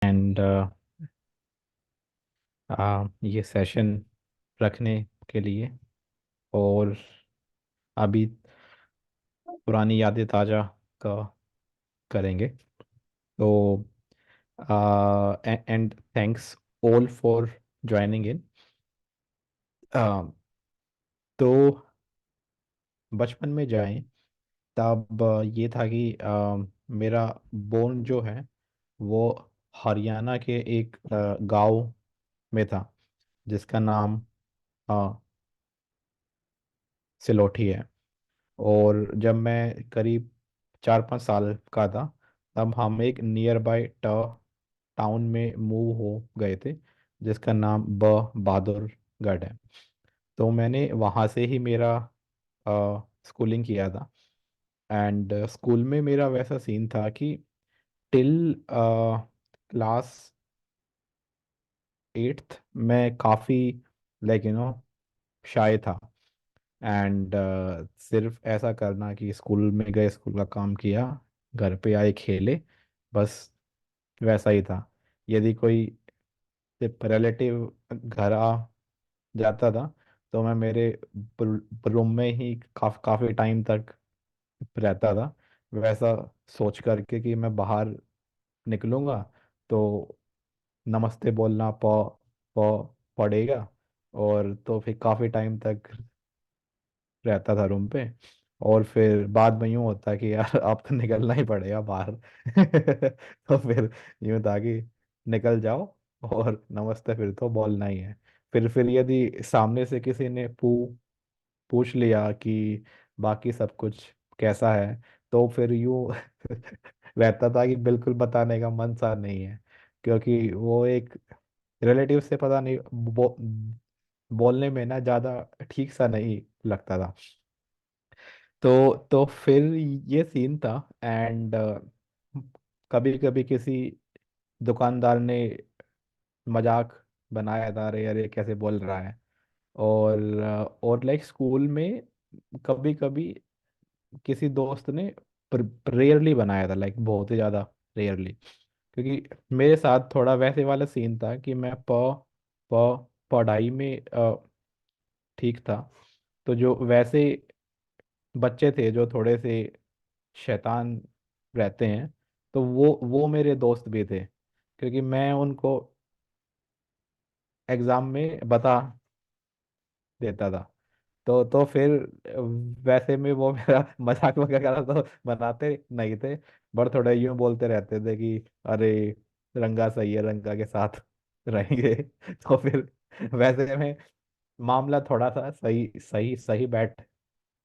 And ये session रखने के लिए और अभी पुरानी यादें ताज़ा का करेंगे। तो and thanks all for joining in. तो बचपन में जाएं तब ये था कि मेरा बोर्न जो है वो हरियाणा के एक गांव में था जिसका नाम अ, सिलोठी है। और जब मैं करीब 4-5 साल का था तब हम एक नियर बाय टाउन में मूव हो गए थे जिसका नाम बहादुरगढ़ है। तो मैंने वहाँ से ही मेरा स्कूलिंग किया था। एंड स्कूल में मेरा वैसा सीन था कि टिल क्लास 8th मैं काफ़ी शाय था। एंड सिर्फ ऐसा करना कि स्कूल में गए, स्कूल का काम किया, घर पे आए खेले, बस वैसा ही था। यदि कोई रिलेटिव घर आ जाता था तो मैं मेरे रूम में ही काफ़ी टाइम तक रहता था, वैसा सोच करके कि मैं बाहर निकलूंगा तो नमस्ते बोलना प पड़ेगा। और तो फिर काफ़ी टाइम तक रहता था रूम पे। और फिर बाद में यूं होता कि यार अब तो निकलना ही पड़ेगा बाहर। तो फिर यूं था कि निकल जाओ और नमस्ते फिर तो बोलना ही है। फिर यदि सामने से किसी ने पूछ लिया कि बाकी सब कुछ कैसा है तो फिर यूं रहता था कि बिल्कुल बताने का मन सा नहीं है, क्योंकि वो एक रिलेटिव से पता नहीं बोलने में ना ज़्यादा ठीक सा नहीं लगता था। तो फिर ये सीन था। एंड कभी कभी किसी दुकानदार ने मजाक बनाया था, अरे अरे कैसे बोल रहा है। और लाइक स्कूल में कभी कभी किसी दोस्त ने रेयरली बनाया था, लाइक बहुत ही ज़्यादा रेयरली, क्योंकि मेरे साथ थोड़ा वैसे वाला सीन था कि मैं पढ़ाई में ठीक था। तो जो वैसे बच्चे थे जो थोड़े से शैतान रहते हैं, तो वो मेरे दोस्त भी थे, क्योंकि मैं उनको एग्जाम में बता देता था। तो फिर वैसे में वो मेरा मजाक वगैरह तो बनाते नहीं थे, बट थोड़ा यूं बोलते रहते थे कि अरे रंगा सही है, रंगा के साथ रहेंगे। तो फिर वैसे में मामला थोड़ा सा सही सही सही बैठ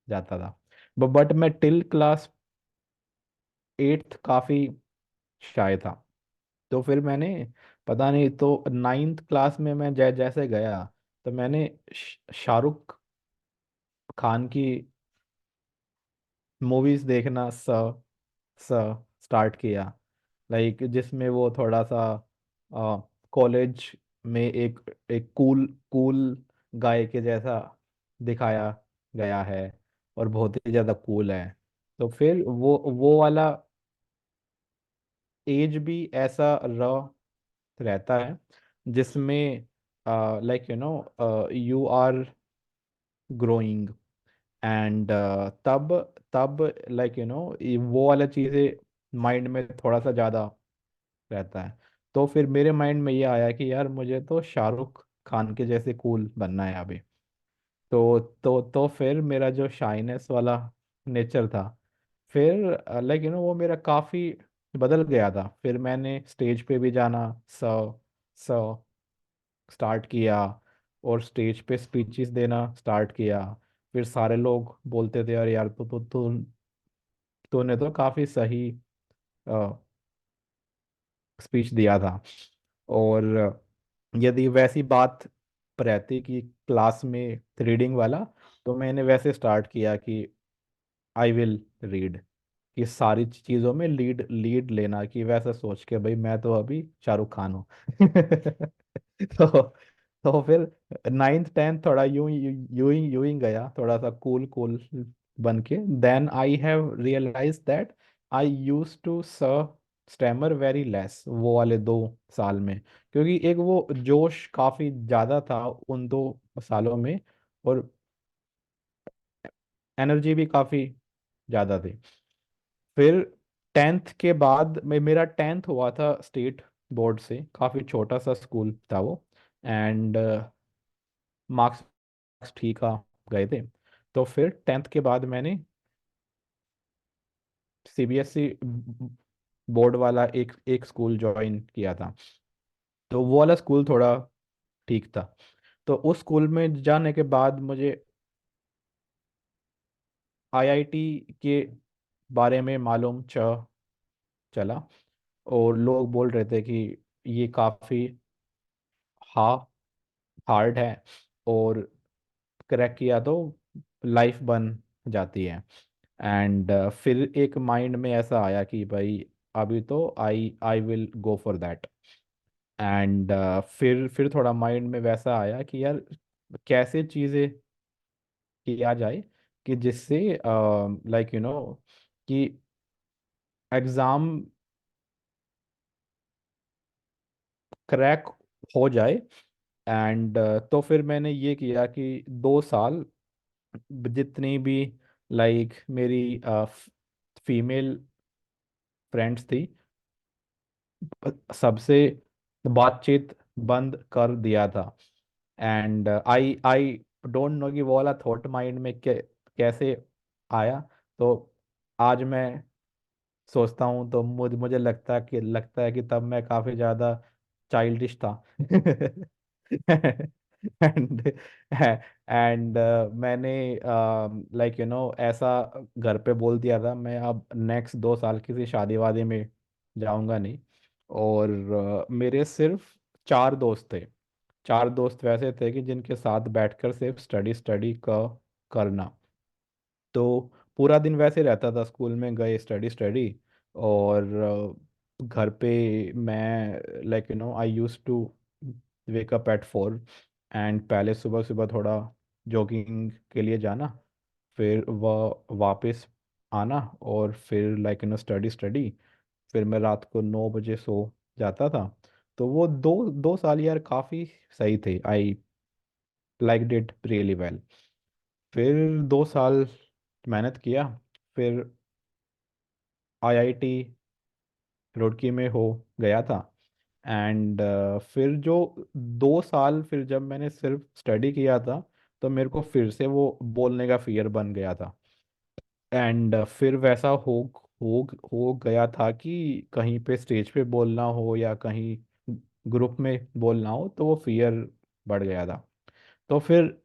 जाता था। बट मैं टिल क्लास 8th काफी शाय था। तो फिर मैंने पता नहीं, तो 9th क्लास में मैं जैसे गया तो मैंने शाहरुख खान की मूवीज देखना स स्टार्ट किया, लाइक जिसमें वो थोड़ा सा कॉलेज में एक एक कूल कूल गाय के जैसा दिखाया गया है और बहुत ही ज्यादा कूल है। तो फिर वो वाला एज भी ऐसा रहता है जिसमें like you are growing. And तब तब लाइक वो वाला चीज़ें माइंड में थोड़ा सा ज़्यादा रहता है। तो फिर मेरे माइंड में ये आया कि यार मुझे तो शाहरुख खान के जैसे कूल बनना है अभी। तो फिर मेरा जो शाइनेस वाला नेचर था, फिर लाइक वो मेरा काफ़ी बदल गया था। फिर मैंने स्टेज पे भी जाना स स स्टार्ट किया और स्टेज पे स्पीचेस देना स्टार्ट किया। फिर सारे लोग बोलते थे अरे यार तूने तो काफ़ी सही स्पीच दिया था। और यदि वैसी बात रहती कि क्लास में रीडिंग वाला, तो मैंने वैसे स्टार्ट किया कि आई विल रीड, कि सारी चीज़ों में लीड लीड लेना, कि वैसा सोच के भाई मैं तो अभी शाहरुख खान हूँ। तो तो फिर 9th 10th थोड़ा यूं ही गया, थोड़ा सा कूल कूल बन के। Then I have realise that I use to stammer very less वो वाले 2 साल में, क्योंकि एक वो जोश काफी ज्यादा था उन 2 सालों में, और एनर्जी भी काफी ज्यादा थी। फिर 10th के बाद मेरा 10th हुआ था स्टेट बोर्ड से, काफी छोटा सा स्कूल था वो, एंड मार्क्स ठीक आ गए थे। तो फिर 10th के बाद मैंने सीबीएसई बोर्ड वाला एक एक स्कूल ज्वाइन किया था। तो वो वाला स्कूल थोड़ा ठीक था। तो उस स्कूल में जाने के बाद मुझे आईआईटी के बारे में मालूम चला, और लोग बोल रहे थे कि ये काफ़ी हा हार्ड है, और क्रैक किया तो लाइफ बन जाती है। एंड फिर एक माइंड में ऐसा आया कि भाई अभी तो I I will go for that. And फिर थोड़ा माइंड में वैसा आया कि यार कैसे चीज़ें किया जाए कि जिससे लाइक कि एग्ज़ाम क्रैक हो जाए। एंड तो फिर मैंने ये किया कि 2 साल जितनी भी लाइक मेरी फीमेल फ्रेंड्स थी, सबसे बातचीत बंद कर दिया था। And I I don't no कि वो वाला थॉट माइंड में कैसे आया। तो आज मैं सोचता हूँ तो मुझे मुझे लगता है कि तब मैं काफी ज्यादा चाइल्डिश था। एंड एंड मैंने लाइक ऐसा घर पे बोल दिया था, मैं अब नेक्स्ट 2 साल किसी शादी वादी में जाऊंगा नहीं। और मेरे सिर्फ 4 दोस्त थे। 4 दोस्त वैसे थे कि जिनके साथ बैठकर सिर्फ स्टडी स्टडी का करना। तो पूरा दिन वैसे रहता था, स्कूल में गए स्टडी स्टडी, और घर पे मैं like I use to wake up at 4, and पहले सुबह सुबह थोड़ा जॉगिंग के लिए जाना, फिर वह वापस आना, और फिर लाइक स्टडी स्टडी, फिर मैं रात को 9 बजे सो जाता था। तो वो दो दो साल यार काफ़ी सही थे, I like did really well. फिर 2 साल मेहनत किया, फिर आईआईटी रुड़की में हो गया था। एंड फिर जो 2 साल फिर जब मैंने सिर्फ स्टडी किया था, तो मेरे को फिर से वो बोलने का फियर बन गया था। एंड फिर वैसा हो गया था कि कहीं पे स्टेज पे बोलना हो या कहीं ग्रुप में बोलना हो तो वो फियर बढ़ गया था। तो फिर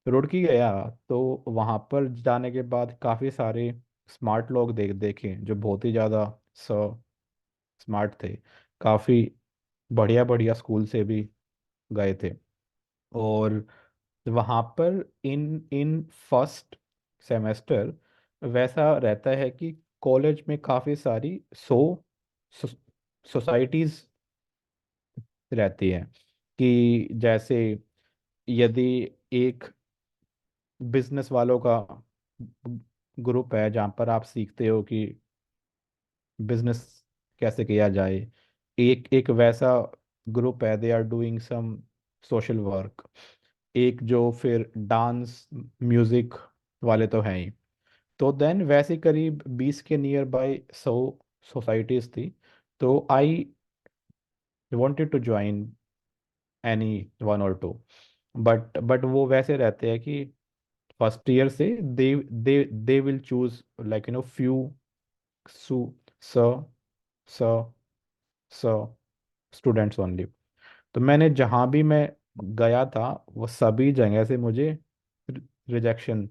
रुड़की गया, तो वहाँ पर जाने के बाद काफ़ी सारे स्मार्ट लोग देखे जो बहुत ही ज़्यादा स्मार्ट थे, काफ़ी बढ़िया बढ़िया स्कूल से भी गए थे। और वहाँ पर इन इन फर्स्ट सेमेस्टर वैसा रहता है कि कॉलेज में काफ़ी सारी सोसाइटीज़ रहती हैं, कि जैसे यदि एक बिजनेस वालों का ग्रुप है जहाँ पर आप सीखते हो कि बिजनेस कैसे किया जाए, एक एक वैसा ग्रुप है, they are doing some social work. एक जो फिर डांस म्यूजिक वाले तो हैं ही। तो देन वैसे करीब 20 के नियर बाय 100 सोसाइटीज थी। तो आई wanted टू ज्वाइन एनी 1 और 2, बट वो वैसे रहते हैं कि फर्स्ट ईयर से they will choose like few सु स स स स्टूडेंट्स ओनली। तो मैंने जहाँ भी मैं गया था वो सभी जगह से मुझे रिजेक्शन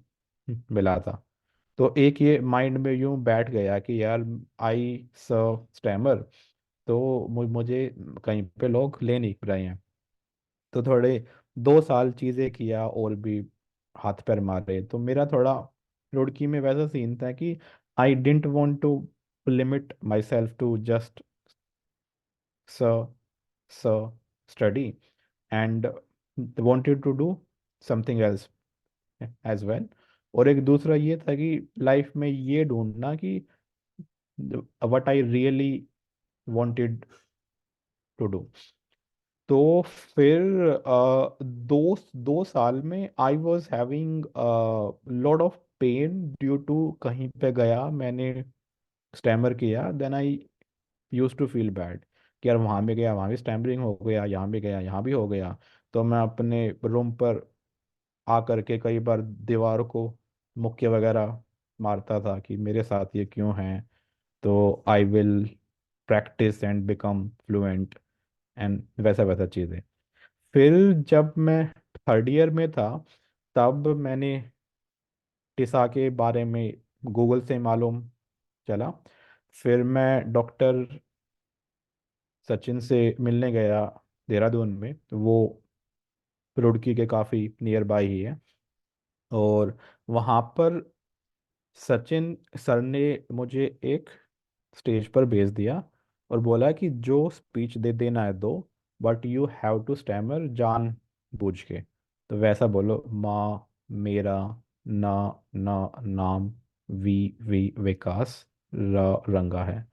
मिला था। तो एक ये माइंड में यूं बैठ गया कि यार आई स स्टैमर, तो मुझे कहीं पे लोग ले नहीं रहे हैं। तो थोड़े 2 साल चीज़ें किया और भी हाथ पैर मारे। तो मेरा थोड़ा रुड़की में वैसा सीन था कि I didn't want to limit myself to just स स study, and wanted to do something else as well. और एक दूसरा ये था कि लाइफ में ये ढूंढना कि what I really wanted to do. तो फिर दो दो साल में I was having lot of pain due to, कहीं पे गया मैंने स्टैमर किया, then I use to feel bad कि यार वहाँ भी गया, वहाँ भी स्टैमरिंग हो गया, यहाँ भी गया, यहाँ भी हो गया। तो मैं अपने रूम पर आकर के कई बार दीवार को मुक्के वगैरह मारता था कि मेरे साथ ये क्यों है। तो I will practice and become fluent and वैसा वैसा चीज़ें। फिर जब मैं थर्ड ईयर में था, तब मैंने टिसा के बारे में गूगल से मालूम चला। फिर मैं डॉक्टर सचिन से मिलने गया देहरादून में, तो वो रुड़की के काफ़ी नियर बाय ही है। और वहाँ पर सचिन सर ने मुझे एक स्टेज पर भेज दिया और बोला कि जो स्पीच दे देना है दो, but you have to stammer जान बूझ के। तो वैसा बोलो, माँ, मेरा, ना, ना, नाम, वी, विकास, रंगा है।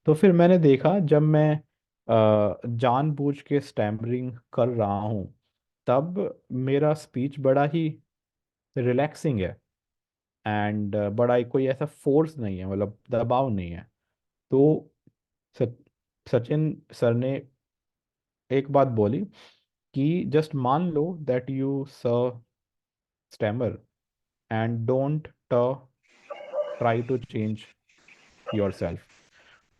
तो फिर मैंने देखा, जब मैं जानबूझ के स्टैमरिंग कर रहा हूँ, तब मेरा स्पीच बड़ा ही रिलैक्सिंग है, एंड बड़ा ही कोई ऐसा फोर्स नहीं है, मतलब दबाव नहीं है। तो सच, सचिन सर ने एक बात बोली कि जस्ट मान लो that you stammer and don't try to change yourself.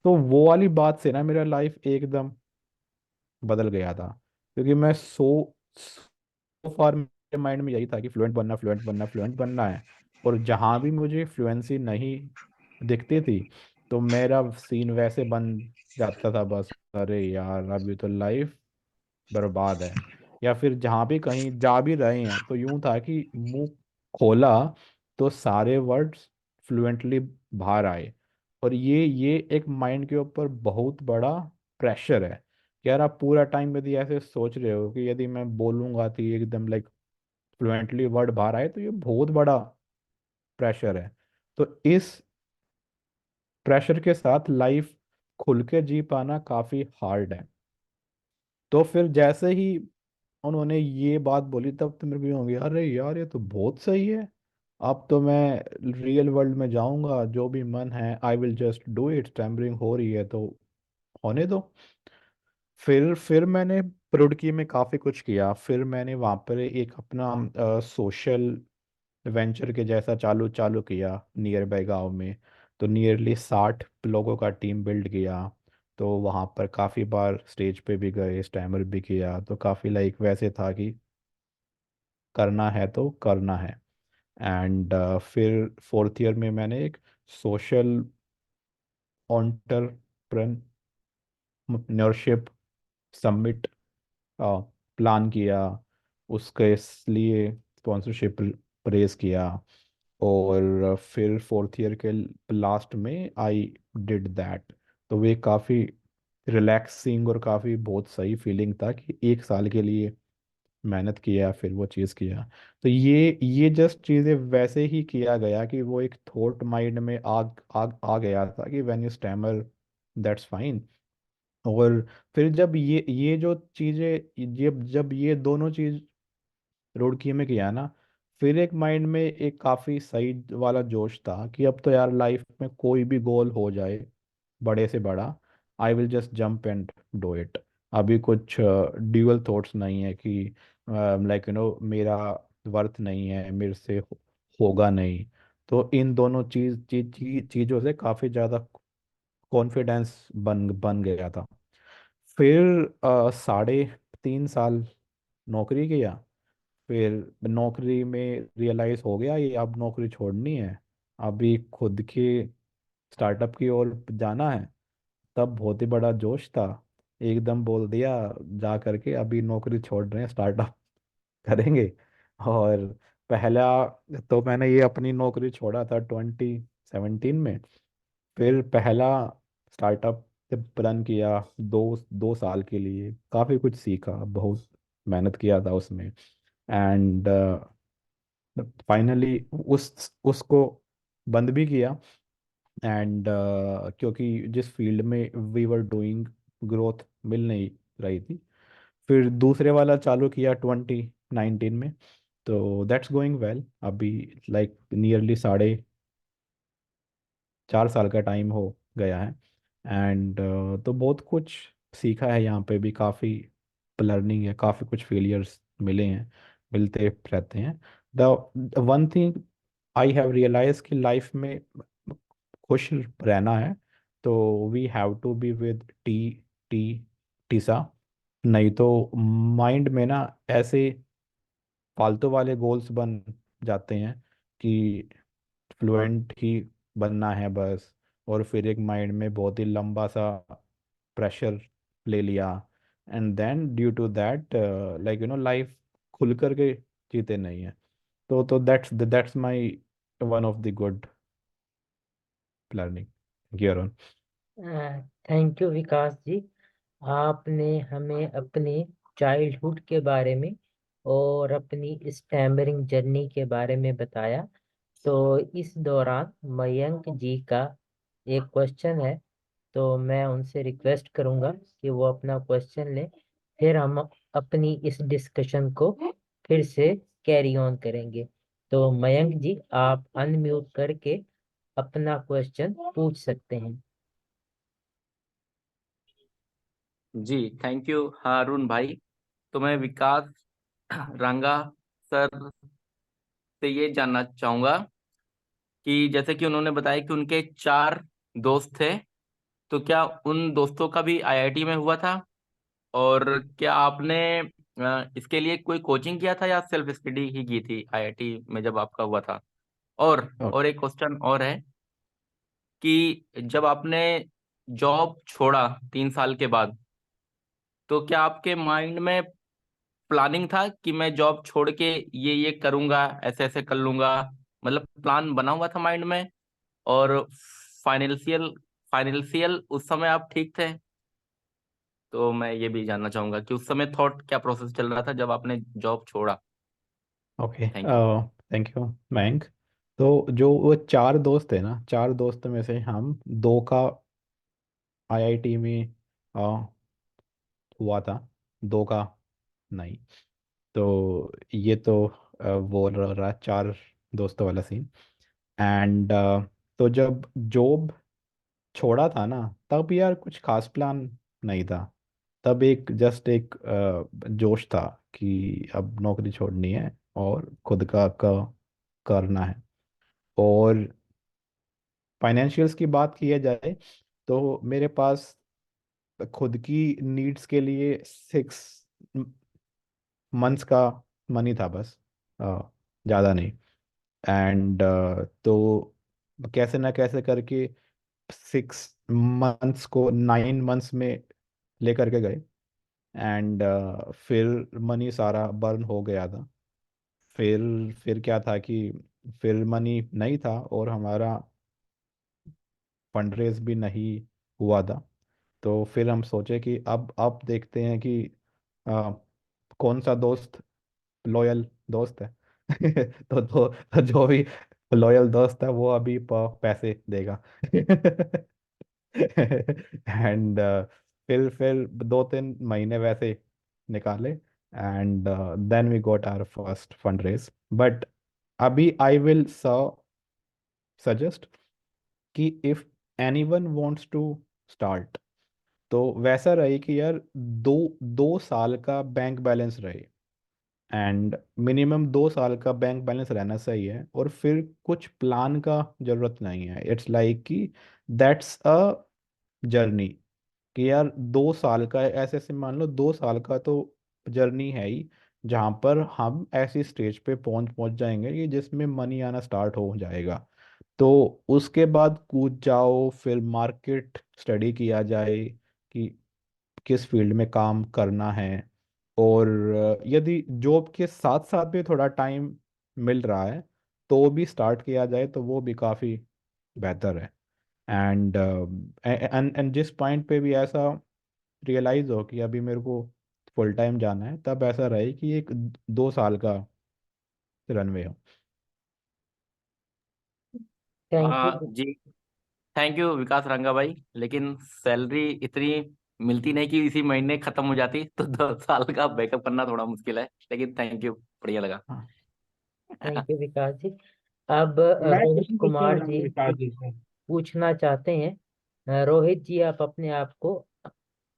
तो वो वाली बात से ना मेरा लाइफ एकदम बदल गया था, क्योंकि मैं सो फार मेरे माइंड में यही था कि फ्लुएंट बनना, फ्लुएंट बनना, फ्लुएंट बनना है। और जहाँ भी मुझे फ्लुएंसी नहीं दिखती थी, तो मेरा सीन वैसे बन जाता था, बस अरे यार अभी तो लाइफ बर्बाद है। या फिर जहाँ भी कहीं जा भी रहे हैं, तो यूं था कि मुंह खोला तो सारे वर्ड्स फ्लुएंटली बाहर आए। और ये एक माइंड के ऊपर बहुत बड़ा प्रेशर है कि यार आप पूरा टाइम यदि ऐसे सोच रहे हो कि यदि मैं बोलूंगा तो ये एकदम लाइक फ्लुएंटली वर्ड बाहर आए, तो ये बहुत बड़ा प्रेशर है। तो इस प्रेशर के साथ लाइफ खुल के जी पाना काफी हार्ड है। तो फिर जैसे ही उन्होंने ये बात बोली, तब तो मेरे को यूं हो गया, अरे यार ये तो बहुत सही है। अब तो मैं रियल वर्ल्ड में जाऊंगा, जो भी मन है I will just do it, tampering हो रही है तो होने दो। फिर मैंने रुड़की में काफ़ी कुछ किया। फिर मैंने वहाँ पर एक अपना सोशल वेंचर के जैसा चालू चालू किया नियर बाय गाँव में। तो नियरली 60 लोगों का टीम बिल्ड किया। तो वहाँ पर काफ़ी बार स्टेज पे भी गए, स्टैमर भी किया, तो काफ़ी लाइक वैसे था कि करना है तो करना है। एंड फिर फोर्थ ईयर में मैंने एक सोशल एंटरप्रेन्योरशिप समिट प्लान किया, उसके लिए स्पॉन्सरशिप रेज किया। और फिर फोर्थ ईयर के लास्ट में आई डिड दैट। तो वे काफ़ी रिलैक्सिंग और काफ़ी बहुत सही फीलिंग था कि एक साल के लिए मेहनत किया, फिर वो चीज़ किया। तो ये जस्ट चीज़ें वैसे ही किया गया कि वो एक थॉट माइंड में आ गया था कि when you stammer that's fine. और फिर जब ये जो चीज़ें, ये जब ये दोनों चीज़ रुड़की में किया ना, फिर एक माइंड में एक काफी सही वाला जोश था कि अब तो यार लाइफ में कोई भी गोल हो जाए बड़े से बड़ा, I will just jump and do it. अभी कुछ ड्यूअल थॉट्स नहीं है कि लाइक मेरा वर्थ नहीं है, मेरे से होगा नहीं। तो इन दोनों चीजों से काफी ज्यादा कॉन्फिडेंस बन बन गया था। फिर 3.5 साल नौकरी किया। फिर नौकरी में रियलाइज हो गया ये अब नौकरी छोड़नी है, अभी खुद के स्टार्टअप की ओर जाना है। तब बहुत ही बड़ा जोश था, एकदम बोल दिया जा करके अभी नौकरी छोड़ रहे हैं, स्टार्टअप करेंगे। और पहला, तो मैंने ये अपनी नौकरी छोड़ा था 2017 में। फिर पहला स्टार्टअप रन किया 2 साल के लिए, काफ़ी कुछ सीखा, बहुत मेहनत किया था उसमें। एंड फाइनली उसको बंद भी किया। एंड क्योंकि जिस फील्ड में वी वर डूइंग, ग्रोथ मिल नहीं रही थी, फिर दूसरे वाला चालू किया 2019 में। तो दैट्स गोइंग वेल अभी, लाइक नियरली 4.5 साल का टाइम हो गया है। एंड तो बहुत कुछ सीखा है यहाँ पे भी, काफ़ी लर्निंग है, काफ़ी कुछ फेलियर्स मिले हैं, मिलते रहते हैं। The one thing I have realize कि लाइफ में खुश रहना है तो we have to be with टी टीसा। नहीं तो माइंड में ना ऐसे फालतू वाले गोल्स बन जाते हैं कि फ्लुएंट ही बनना है बस, और फिर एक माइंड में बहुत ही लंबा सा प्रेशर ले लिया, and then due to that like life खुल करके जीते नहीं है। तो that's my one of the good learning gear on. Thank you Vikas ji. आपने हमें अपने चाइल्डहुड के बारे में और अपनी स्टैमरिंग जर्नी के बारे में बताया। तो इस दौरान मयंक जी का एक क्वेश्चन है, तो मैं उनसे रिक्वेस्ट करूंगा कि वो अपना क्वेश्चन लें, फिर हम अपनी इस डिस्कशन को फिर से कैरी ऑन करेंगे। तो मयंक जी, आप अनम्यूट करके अपना क्वेश्चन पूछ सकते हैं। जी, थैंक यू हारून भाई। तो मैं विकास रंगा सर से ये जानना चाहूँगा कि जैसे कि उन्होंने बताया कि उनके 4 दोस्त थे, तो क्या उन दोस्तों का भी आईआईटी में हुआ था? और क्या आपने इसके लिए कोई कोचिंग किया था या सेल्फ स्टडी ही की थी आईआईटी में जब आपका हुआ था? और एक क्वेश्चन और है कि जब आपने जॉब छोड़ा 3 साल के बाद, तो क्या आपके माइंड में प्लानिंग था कि मैं जॉब छोड़ के ये करूंगा, ऐसे ऐसे कर लूंगा, मतलब प्लान बना हुआ था माइंड में? और फाइनेंशियल फाइनेंशियल उस समय आप ठीक थे? तो मैं ये भी जानना चाहूंगा कि उस समय थॉट क्या प्रोसेस चल रहा था जब आपने जॉब छोड़ा। Okay, thank you. Thank you Mayank. तो जो वो 4 दोस्त थे ना, 4 दोस्तों में से हम दो का आईआईटी में अ, हुआ था, दो का नहीं। तो ये तो वो रहा 4 दोस्तों वाला सीन। एंड तो जब जॉब छोड़ा था ना, तब यार कुछ खास प्लान नहीं था। तब एक जस्ट एक जोश था कि अब नौकरी छोड़नी है और खुद का करना है। और फाइनेंशियल्स की बात की जाए तो मेरे पास खुद की नीड्स के लिए 6 मंथ्स का मनी था बस, ज़्यादा नहीं। एंड तो कैसे ना कैसे करके 6 मंथ्स को 9 मंथ्स में लेकर के गए। एंड फिर मनी सारा बर्न हो गया था। फिर क्या था कि फिर मनी नहीं था और हमारा फंड रेज भी नहीं हुआ था। तो फिर हम सोचे कि अब देखते हैं कि आ, कौन सा दोस्त लॉयल दोस्त है। तो जो भी लॉयल दोस्त है वो अभी पैसे देगा। एंड फिर 2-3 महीने वैसे निकाले, and then we got our first fund raise. But अभी आई विल सजेस्ट कि if anyone wants to start, तो वैसा रहे कि यार 2 2 साल का बैंक बैलेंस रहे। एंड मिनिमम 2 साल का बैंक बैलेंस रहना सही है, और फिर कुछ प्लान का जरूरत नहीं है। इट्स लाइक कि दैट्स अ जर्नी, कि यार 2 साल का ऐसे ऐसे मान लो 2 साल का तो जर्नी है ही, जहाँ पर हम ऐसी स्टेज पे पहुंच पहुंच जाएंगे कि जिसमें मनी आना स्टार्ट हो जाएगा। तो उसके बाद कूद जाओ, फिर मार्केट स्टडी किया जाए कि किस फील्ड में काम करना है। और यदि जॉब के साथ साथ भी थोड़ा टाइम मिल रहा है तो भी स्टार्ट किया जाए तो वो भी काफ़ी बेहतर है। एंड एंड जिस पॉइंट पे भी ऐसा रियलाइज हो कि अभी मेरे को फुल टाइम जाना है, तब ऐसा रहे कि एक 2 साल का रनवे हो। Thank you. जी, थैंक यू विकास रंगा भाई, लेकिन सैलरी इतनी मिलती नहीं कि इसी महीने खत्म हो जाती, तो 2 साल का बैकअप करना थोड़ा मुश्किल है, लेकिन थैंक यू, बढ़िया लगा। हाँ। Thank you Vikas ji. अब मैं रोहित क्वेश्चन पूछना कुमार चाहूंगा जी विकास कुछ जी से। पूछना चाहते हैं। रोहित जी, आप अपने आप को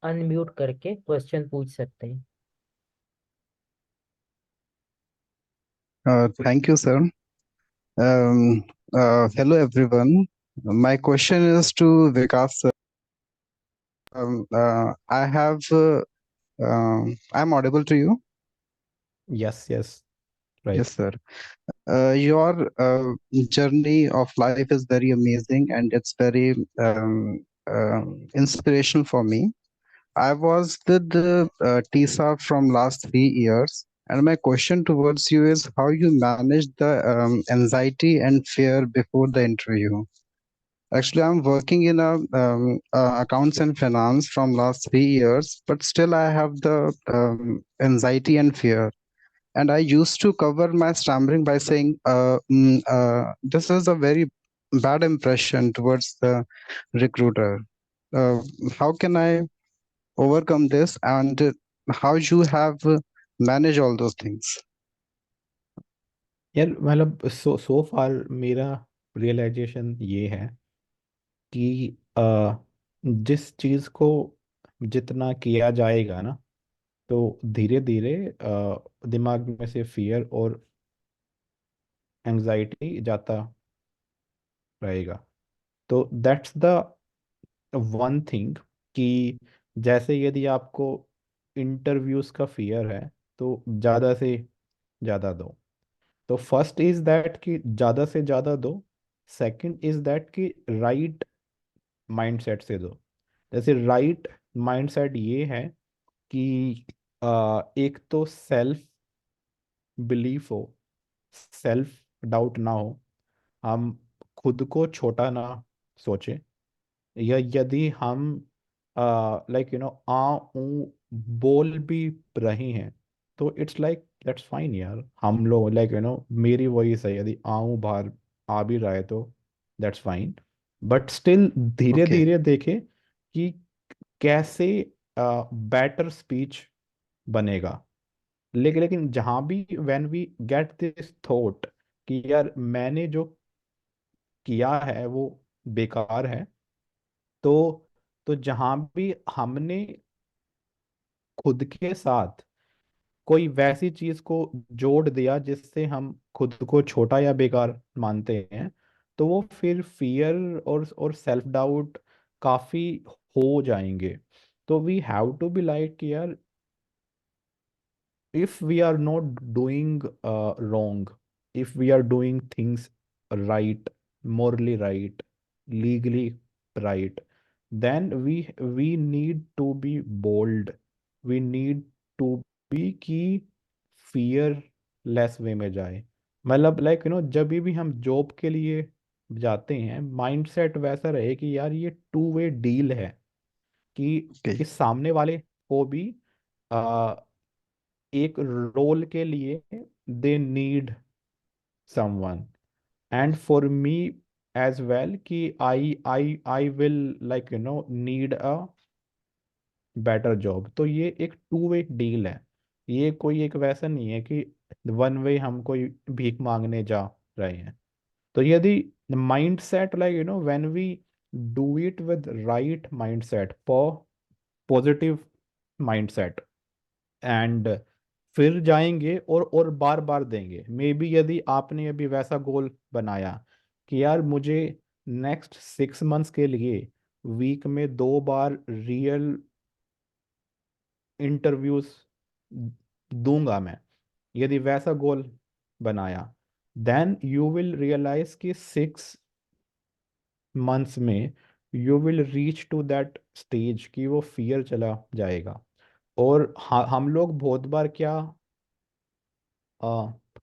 अनम्यूट करके क्वेश्चन पूछ सकते हैं। Thank you, sir. Hello, everyone. My question is to Vikas, sir. I have, I'm audible to you? Yes yes, Yes, right. sir. Your journey of life is very amazing and it's very inspirational for me. I was with TISA from last 3 years, and my question towards you is how you manage the anxiety and fear before the interview. Actually, I'm working in a accounts and finance from last 3 years, but still I have the anxiety and fear. And I used to cover my stammering by saying, "This is a very bad impression towards the recruiter." Uh, how can I overcome this, and how you have managed all those things? यार मतलब सो फार मेरा realisation ये है कि जिस चीज़ को जितना किया जाएगा ना, तो धीरे धीरे दिमाग में से फियर और एंजाइटी जाता रहेगा। तो दैट्स द वन थिंग कि जैसे यदि आपको इंटरव्यूज का फियर है तो ज़्यादा से ज़्यादा दो। तो फर्स्ट इज दैट कि ज़्यादा से ज़्यादा दो। सेकंड इज दैट कि राइट माइंडसेट से दो। जैसे राइट माइंडसेट ये है कि एक तो सेल्फ बिलीफ हो, सेल्फ डाउट ना हो, हम खुद को छोटा ना सोचें, या यदि हम लाइक आ ऊ बोल भी रहे हैं तो इट्स लाइक दैट्स फाइन यार। हम लोग लाइक मेरी वॉइस है, यदि आऊँ बाहर आ भी रहा है तो दैट्स फाइन। बट स्टिल धीरे Okay, धीरे देखें कि कैसे बेटर स्पीच बनेगा। लेकिन लेकिन जहाँ भी when we get this thought कि यार मैंने जो किया है वो बेकार है, तो जहां भी हमने खुद के साथ कोई वैसी चीज को जोड़ दिया जिससे हम खुद को छोटा या बेकार मानते हैं, तो वो फिर फियर और सेल्फ डाउट काफी हो जाएंगे। तो we have to be like यार, if we are not doing wrong, if we are doing things right, morally right, legally right, then we need to be bold, we need to be कि fearless वे में जाए। मतलब like जब भी हम job के लिए जाते हैं, माइंडसेट वैसा रहे कि यार ये टू वे डील है, कि okay, सामने वाले को भी एक रोल के लिए they need someone, and for me as well कि I will like need a better job. तो ये एक टू वे डील है, ये कोई एक वैसा नहीं है कि वन वे हम कोई भीख मांगने जा रहे हैं। तो यदि mindset like when we do it with right mindset, positive mindset, and फिर जाएंगे और बार बार देंगे। मे बी यदि आपने अभी वैसा गोल बनाया कि यार मुझे नेक्स्ट 6 मंथ्स के लिए वीक में 2 बार रियल इंटरव्यूज दूंगा मैं, यदि वैसा गोल बनाया, देन यू विल रियलाइज कि 6 मंथ्स में you will reach to that stage कि वो फियर चला जाएगा। और हम लोग बहुत बार क्या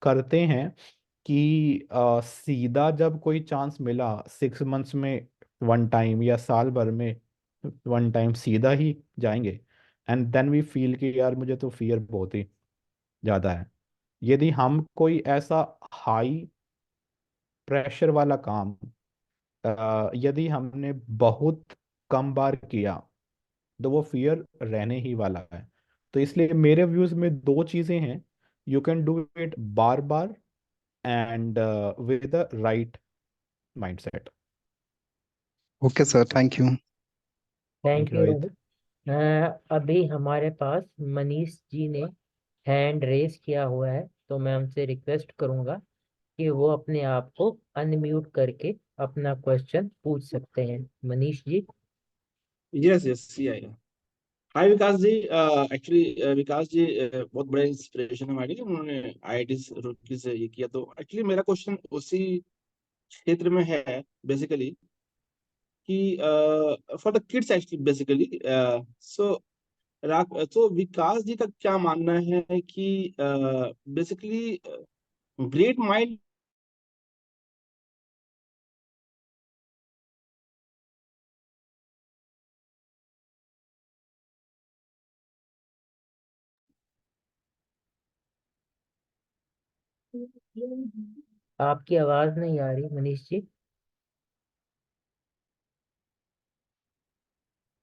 करते हैं कि सीधा जब कोई चांस मिला 6 मंथ्स में वन टाइम या साल भर में वन टाइम सीधा ही जाएंगे, एंड देन वी फील कि यार मुझे तो फियर बहुत ही ज़्यादा है। यदि हम कोई ऐसा हाई प्रेशर वाला काम यदि हमने बहुत कम बार किया तो वो फियर रहने ही वाला है। तो इसलिए मेरे व्यूज में दो चीजें हैं, you can do it bar bar and with the right mindset. Okay, sir. Thank you. Thank thank you you Rohit. Rohit. अभी हमारे पास मनीष जी ने हैंड रेस किया हुआ है, तो मैं उनसे रिक्वेस्ट करूंगा कि वो अपने आप को अनम्यूट करके अपना क्वेश्चन पूछ सकते हैं। मनीष जी। यस यस, या हाय विकास जी। एक्चुअली विकास जी बहुत बड़े इंस्पिरेशन है हमारे लिए। उन्होंने आईआईटी रुड़की से ये किया, तो एक्चुअली मेरा क्वेश्चन उसी क्षेत्र में है बेसिकली, कि for the kids actually basically. So तो विकास जी का क्या मानना है कि बेसिकली ग्रेट माइंड। आपकी आवाज नहीं आ रही मनीष जी।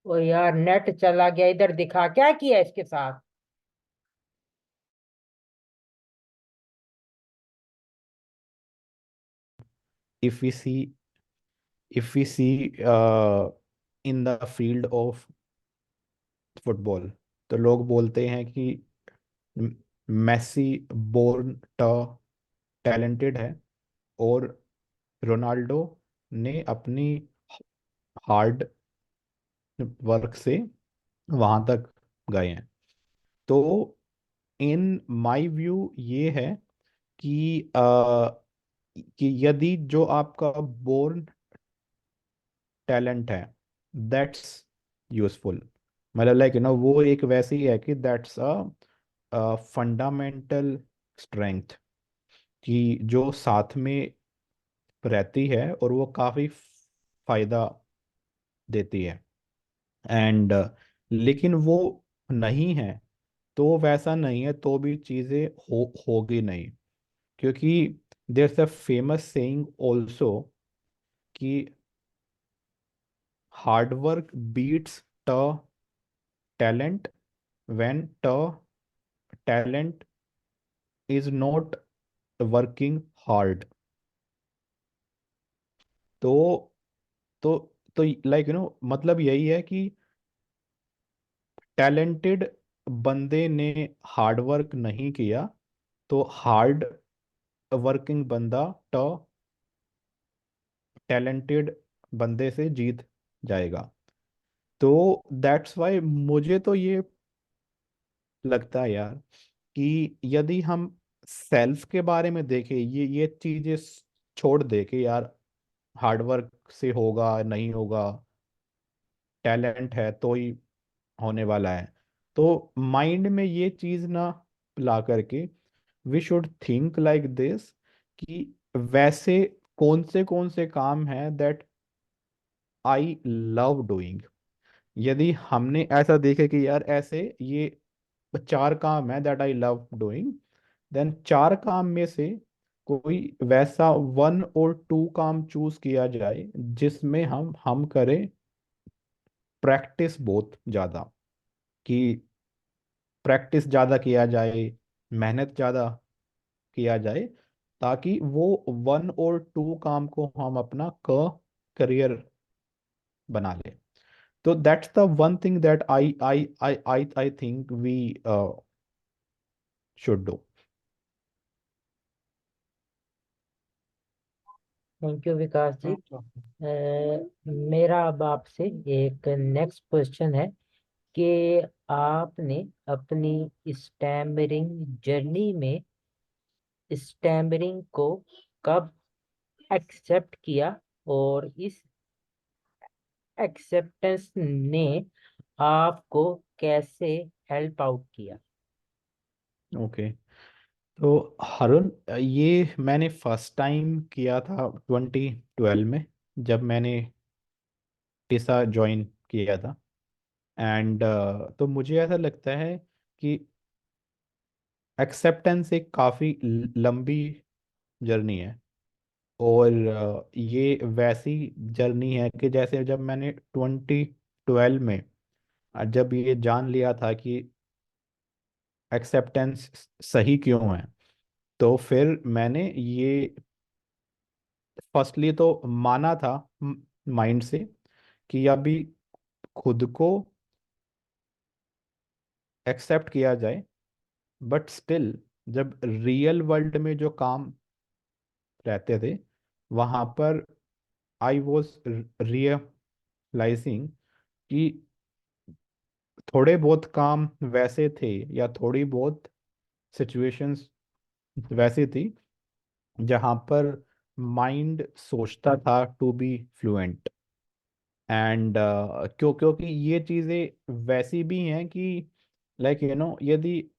ओ यार, नेट चला गया, इधर दिखा क्या किया इसके साथ। if we see if we see in the field of football, तो लोग बोलते हैं कि मेसी बोर्न टैलेंटेड है, और रोनाल्डो ने अपनी हार्ड वर्क से वहां तक गए हैं। तो इन माय व्यू ये है कि कि यदि जो आपका बोर्न टैलेंट है, दैट्स यूजफुल, मतलब लाइक वो एक वैसी है कि दैट्स अ फंडामेंटल स्ट्रेंथ, कि जो साथ में रहती है और वो काफी फायदा देती है। एंड लेकिन वो नहीं है, तो वैसा नहीं है तो भी चीजें होगी नहीं, क्योंकि there a famous saying also कि हार्ड वर्क बीट्स ट टैलेंट व्हेन ट talent is not working hard. तो तो तो लाइक मतलब यही है कि टैलेंटेड बंदे ने हार्ड वर्क नहीं किया, तो हार्ड वर्किंग बंदा टैलेंटेड बंदे से जीत जाएगा। तो दैट्स वाई मुझे तो ये लगता है यार, कि यदि हम सेल्फ के बारे में देखें, ये चीजें छोड़ दे के यार हार्डवर्क से होगा नहीं होगा, टैलेंट है तो ही होने वाला है, तो माइंड में ये चीज ना ला करके we should think like this, कि वैसे कौन से काम हैं दैट आई लव डूइंग। यदि हमने ऐसा देखे कि यार ऐसे ये चार काम है that I love doing, then चार काम में से कोई वैसा वन और टू काम चूज किया जाए जिसमें हम करें प्रैक्टिस बहुत ज्यादा, कि प्रैक्टिस ज्यादा किया जाए, मेहनत ज्यादा किया जाए, ताकि वो वन और टू काम को हम अपना करियर बना ले। तो that's the one thing that I think we should do. Thank you Vikas ji. मेरा अब आपसे एक नेक्स्ट क्वेश्चन है कि आपने अपनी स्टैमरिंग जर्नी में स्टैमरिंग को कब एक्सेप्ट किया, और इस एक्सेप्टेंस ने आपको कैसे हेल्प आउट किया। ओके, तो हरुण, ये मैंने फर्स्ट टाइम किया था 2012 में, जब मैंने टिसा ज्वाइन किया था। एंड तो मुझे ऐसा लगता है कि एक्सेप्टेंस एक काफ़ी लंबी जर्नी है। और ये वैसी जर्नी है कि जैसे जब मैंने 2012 में जब ये जान लिया था कि एक्सेप्टेंस सही क्यों है, तो फिर मैंने ये फर्स्टली तो माना था माइंड से कि अभी खुद को एक्सेप्ट किया जाए, बट स्टिल जब रियल वर्ल्ड में जो काम रहते थे वहां पर आई वॉज रियलाइजिंग कि थोड़े बहुत काम वैसे थे या थोड़ी बहुत सिचुएशंस वैसी थी जहां पर माइंड सोचता था टू बी फ्लुएंट। एंड क्योंकि ये चीज़ें वैसी भी हैं कि यदि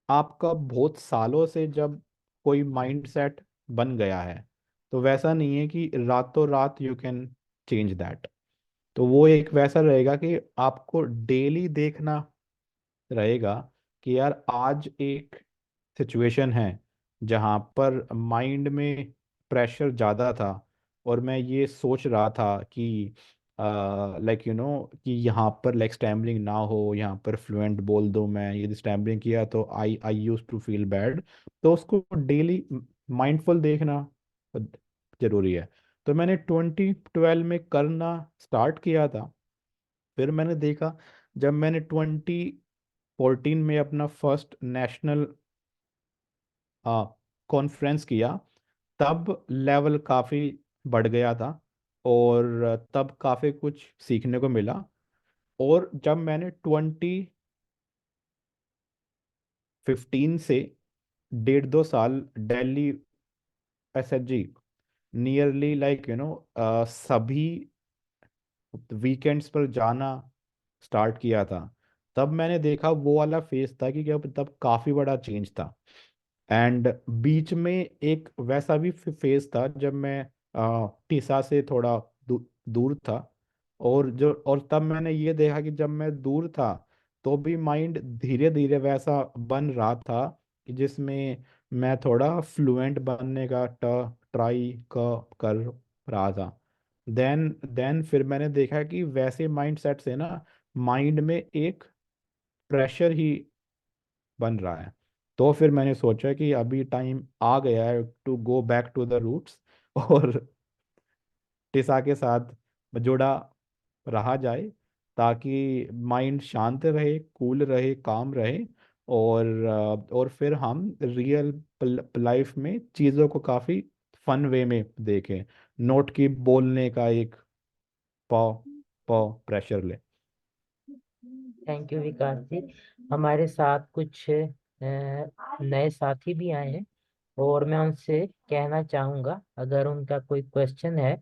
आपका बहुत सालों से जब कोई माइंड सेट बन गया है, तो वैसा नहीं है कि रातों रात यू कैन चेंज दैट। तो वो एक वैसा रहेगा कि आपको डेली देखना रहेगा कि यार आज एक सिचुएशन है जहाँ पर माइंड में प्रेशर ज़्यादा था और मैं ये सोच रहा था कि कि यहाँ पर स्टैमरिंग ना हो, यहाँ पर फ्लुएंट बोल दो। मैं यदि स्टैमरिंग किया तो I I use to feel bad. तो उसको डेली माइंडफुल देखना जरूरी है। तो मैंने 2012 में करना स्टार्ट किया था। फिर मैंने देखा जब मैंने 2014 में अपना फर्स्ट नेशनल कॉन्फ्रेंस किया, तब लेवल काफ़ी बढ़ गया था और तब काफ़ी कुछ सीखने को मिला। और जब मैंने 2015 से 1.5 2 साल दिल्ली एसएचजी नियरली सभी वीकेंड्स पर जाना स्टार्ट किया था, तब मैंने देखा वो वाला फेज था कि जब तब काफ़ी बड़ा चेंज था। एंड बीच में एक वैसा भी फेज था जब मैं टीसा से थोड़ा दूर था। और तब मैंने ये देखा कि जब मैं दूर था तो भी माइंड धीरे धीरे वैसा बन रहा था कि जिसमें मैं थोड़ा फ्लुएंट बनने का ट्राई कर रहा था। देन फिर मैंने देखा कि वैसे माइंड सेट से ना माइंड में एक प्रेशर ही बन रहा है। तो फिर मैंने सोचा कि अभी टाइम आ गया है to go back to the roots और टिसा के साथ जुड़ा रहा जाए, ताकि माइंड शांत रहे, कूल रहे, काम रहे। और फिर हम रियल लाइफ में चीज़ों को काफ़ी फन वे में देखें, नोट की बोलने का एक पॉ पॉ प्रेशर ले। थैंक यू विकास जी। हमारे साथ कुछ नए साथी भी आए हैं और मैं उनसे कहना चाहूंगा अगर उनका कोई क्वेश्चन है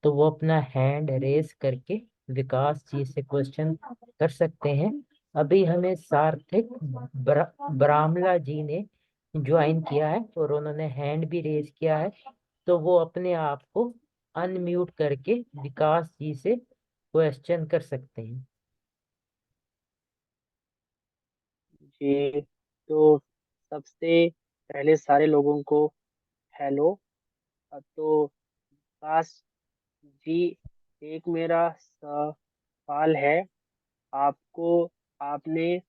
तो वो अपना हैंड रेस करके विकास जी से क्वेश्चन कर सकते हैं। अभी हमें सार्थक ब्रामला जी ने ज्वाइन किया है और उन्होंने हैंड भी रेस किया है, तो वो अपने आप को अनम्यूट करके विकास जी से क्वेश्चन कर सकते हैं। जी, तो सबसे पहले सारे लोगों को हेलो। तो काश जी, एक मेरा सवाल है आपको। आपने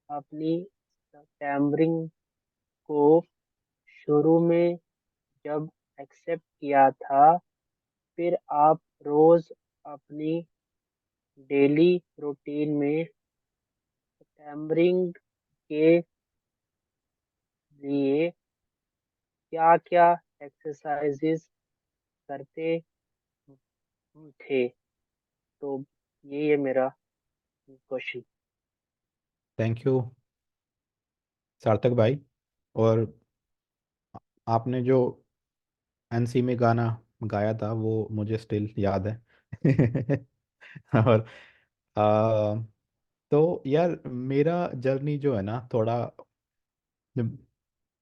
अपनी टैमरिंग को शुरू में जब एक्सेप्ट किया था, फिर आप रोज अपनी डेली रूटीन में टैमरिंग के लिए क्या क्या एक्सरसाइजेस करते थे? तो ये है मेरा क्वेश्चन। थैंक यू सार्थक भाई। और आपने जो एनसी में गाना गाया था वो मुझे स्टिल याद है। और आ, तो यार मेरा जर्नी जो है ना थोड़ा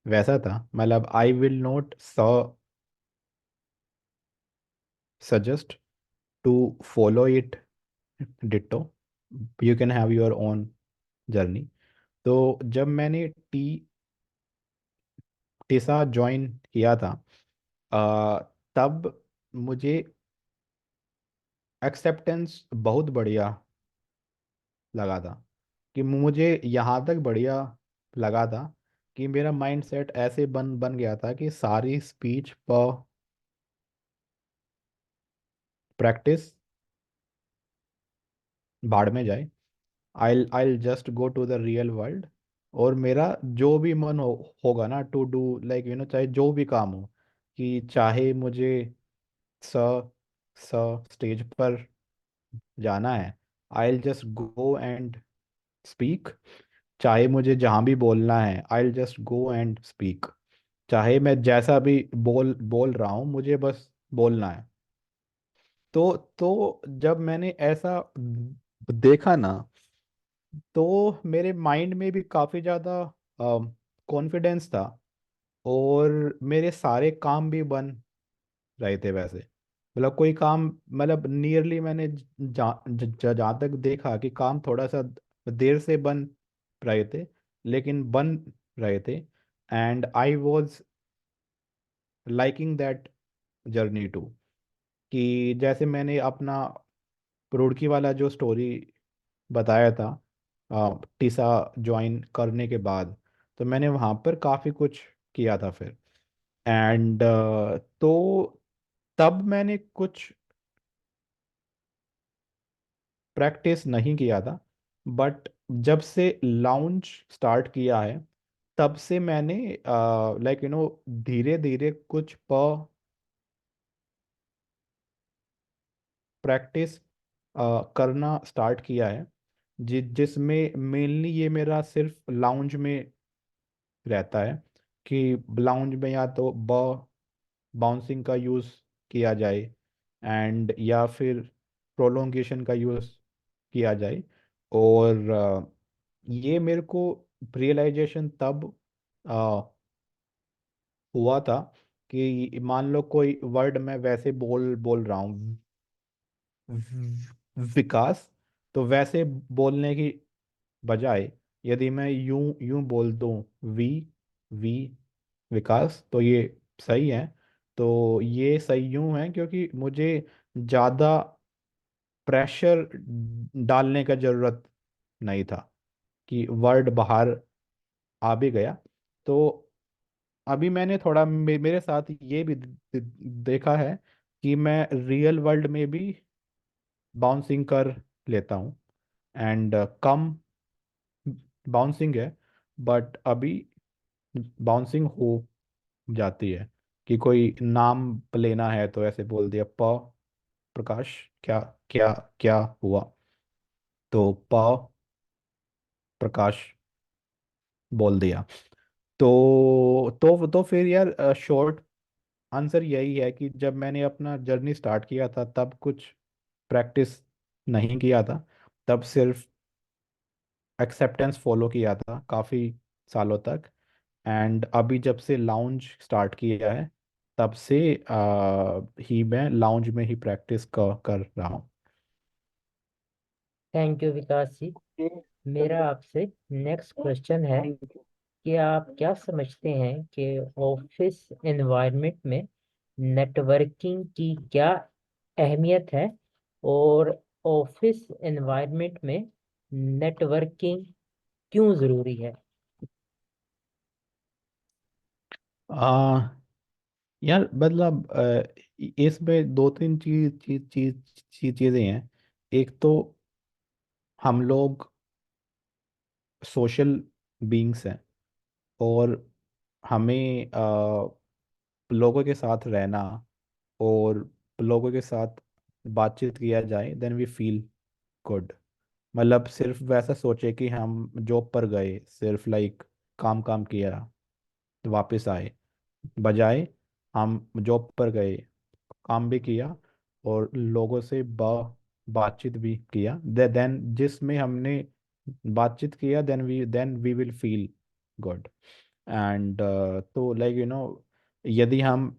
वैसा था, मतलब I will not suggest to follow it ditto, you can have your own journey. तो जब मैंने टीसा ज्वाइन किया था, तब मुझे एक्सेप्टेंस बहुत बढ़िया लगा था, कि मुझे यहाँ तक बढ़िया लगा था कि मेरा माइंड सेट ऐसे बन बन गया था कि सारी स्पीच पर प्रैक्टिस भाड़ में जाए। I'll just go to the real world, और मेरा जो भी मन होगा ना टू डू, लाइक चाहे जो भी काम हो, कि चाहे मुझे स स स्टेज पर जाना है, I'll just go and speak. चाहे मुझे जहाँ भी बोलना है, I'll just go and speak. चाहे मैं जैसा भी बोल बोल रहा हूँ, मुझे बस बोलना है। तो जब मैंने ऐसा देखा ना, तो मेरे माइंड में भी काफ़ी ज़्यादा कॉन्फिडेंस था, और मेरे सारे काम भी बन रहे थे वैसे। मतलब कोई काम, मतलब नियरली मैंने जहाँ तक देखा कि काम थोड़ा सा देर से बन रहे थे, लेकिन बन रहे थे। And I was liking that journey too. कि जैसे मैंने अपना रुड़की वाला जो स्टोरी बताया था, टीसा ज्वाइन करने के बाद, तो मैंने वहाँ पर काफ़ी कुछ किया था फिर। एंड तो तब मैंने कुछ प्रैक्टिस नहीं किया था, बट जब से लाउंज स्टार्ट किया है, तब से मैंने धीरे धीरे कुछ प्रैक्टिस करना स्टार्ट किया है, जिसमें मेनली ये मेरा सिर्फ लाउंज में रहता है। कि लाउंज में या तो बाउंसिंग का यूज़ किया जाए, एंड या फिर प्रोलोंगेशन का यूज़ किया जाए। और ये मेरे को रियलाइजेशन तब अ, हुआ था कि मान लो कोई वर्ड मैं वैसे बोल बोल रहा हूँ, विकास, तो वैसे बोलने की बजाय यदि मैं यूं यूं बोल दूं, वी वी विकास, तो ये सही है। तो ये सही यूं है क्योंकि मुझे ज़्यादा प्रेशर डालने का ज़रूरत नहीं था, कि वर्ड बाहर आ भी गया। तो अभी मैंने थोड़ा मेरे साथ ये भी देखा है कि मैं रियल वर्ल्ड में भी बाउंसिंग कर लेता हूँ, एंड कम बाउंसिंग है, बट अभी बाउंसिंग हो जाती है। कि कोई नाम लेना है तो ऐसे बोल दिया, प्रकाश, क्या क्या क्या हुआ, तो प्रकाश बोल दिया। तो फिर यार, शॉर्ट आंसर यही है कि जब मैंने अपना जर्नी स्टार्ट किया था, तब कुछ प्रैक्टिस नहीं किया था। तब सिर्फ एक्सेप्टेंस फॉलो किया था काफ़ी सालों तक। एंड अभी जब से लाउंज स्टार्ट किया है, तब से ही मैं लाउंज में ही प्रैक्टिस कर रहा हूँ। Thank you Vikas ji. Okay, मेरा आपसे नेक्स्ट क्वेश्चन है थैंक यू। कि आप क्या समझते हैं कि ऑफिस एनवायरनमेंट में नेटवर्किंग की क्या अहमियत है, और ऑफिस एनवायरनमेंट में नेटवर्किंग क्यों ज़रूरी है? आ, यार मतलब इसमें दो तीन चीज़ें हैं। एक तो हम लोग सोशल बीइंग्स हैं, और हमें लोगों के साथ रहना, और लोगों के साथ बातचीत किया जाए, देन वी फील गुड। मतलब सिर्फ वैसा सोचे कि हम जॉब पर गए, सिर्फ लाइक काम काम किया तो वापस आए, बजाय हम जॉब पर गए, काम भी किया, और लोगों से बातचीत भी किया, देन जिसमें हमने बातचीत किया, then we will feel good. And तो यदि हम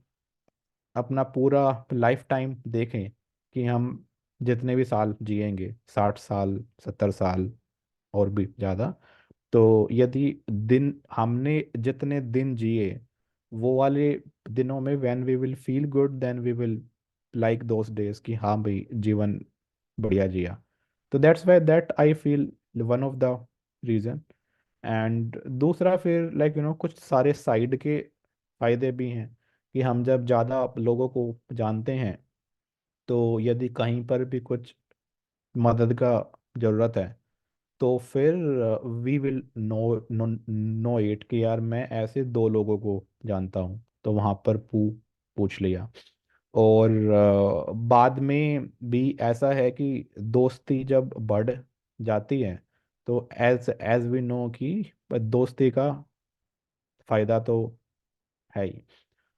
अपना पूरा लाइफ टाइम देखें, कि हम जितने भी साल जिएंगे, 60 साल, 70 साल, और भी ज़्यादा, तो यदि दिन हमने जितने दिन जिए, वो वाले दिनों में when we will feel good then we will like those days कि हाँ भाई जीवन बढ़िया जिया। तो that's why that I feel one of the reason. And दूसरा फिर कुछ सारे साइड के फायदे भी हैं कि हम जब ज़्यादा लोगों को जानते हैं तो यदि कहीं पर भी कुछ मदद का ज़रूरत है तो फिर वी विल नो इट कि यार मैं ऐसे दो लोगों को जानता हूँ तो वहाँ पर पूछ लिया। और बाद में भी ऐसा है कि दोस्ती जब बढ़ जाती है तो एज एज वी नो कि दोस्ती का फायदा तो है ही।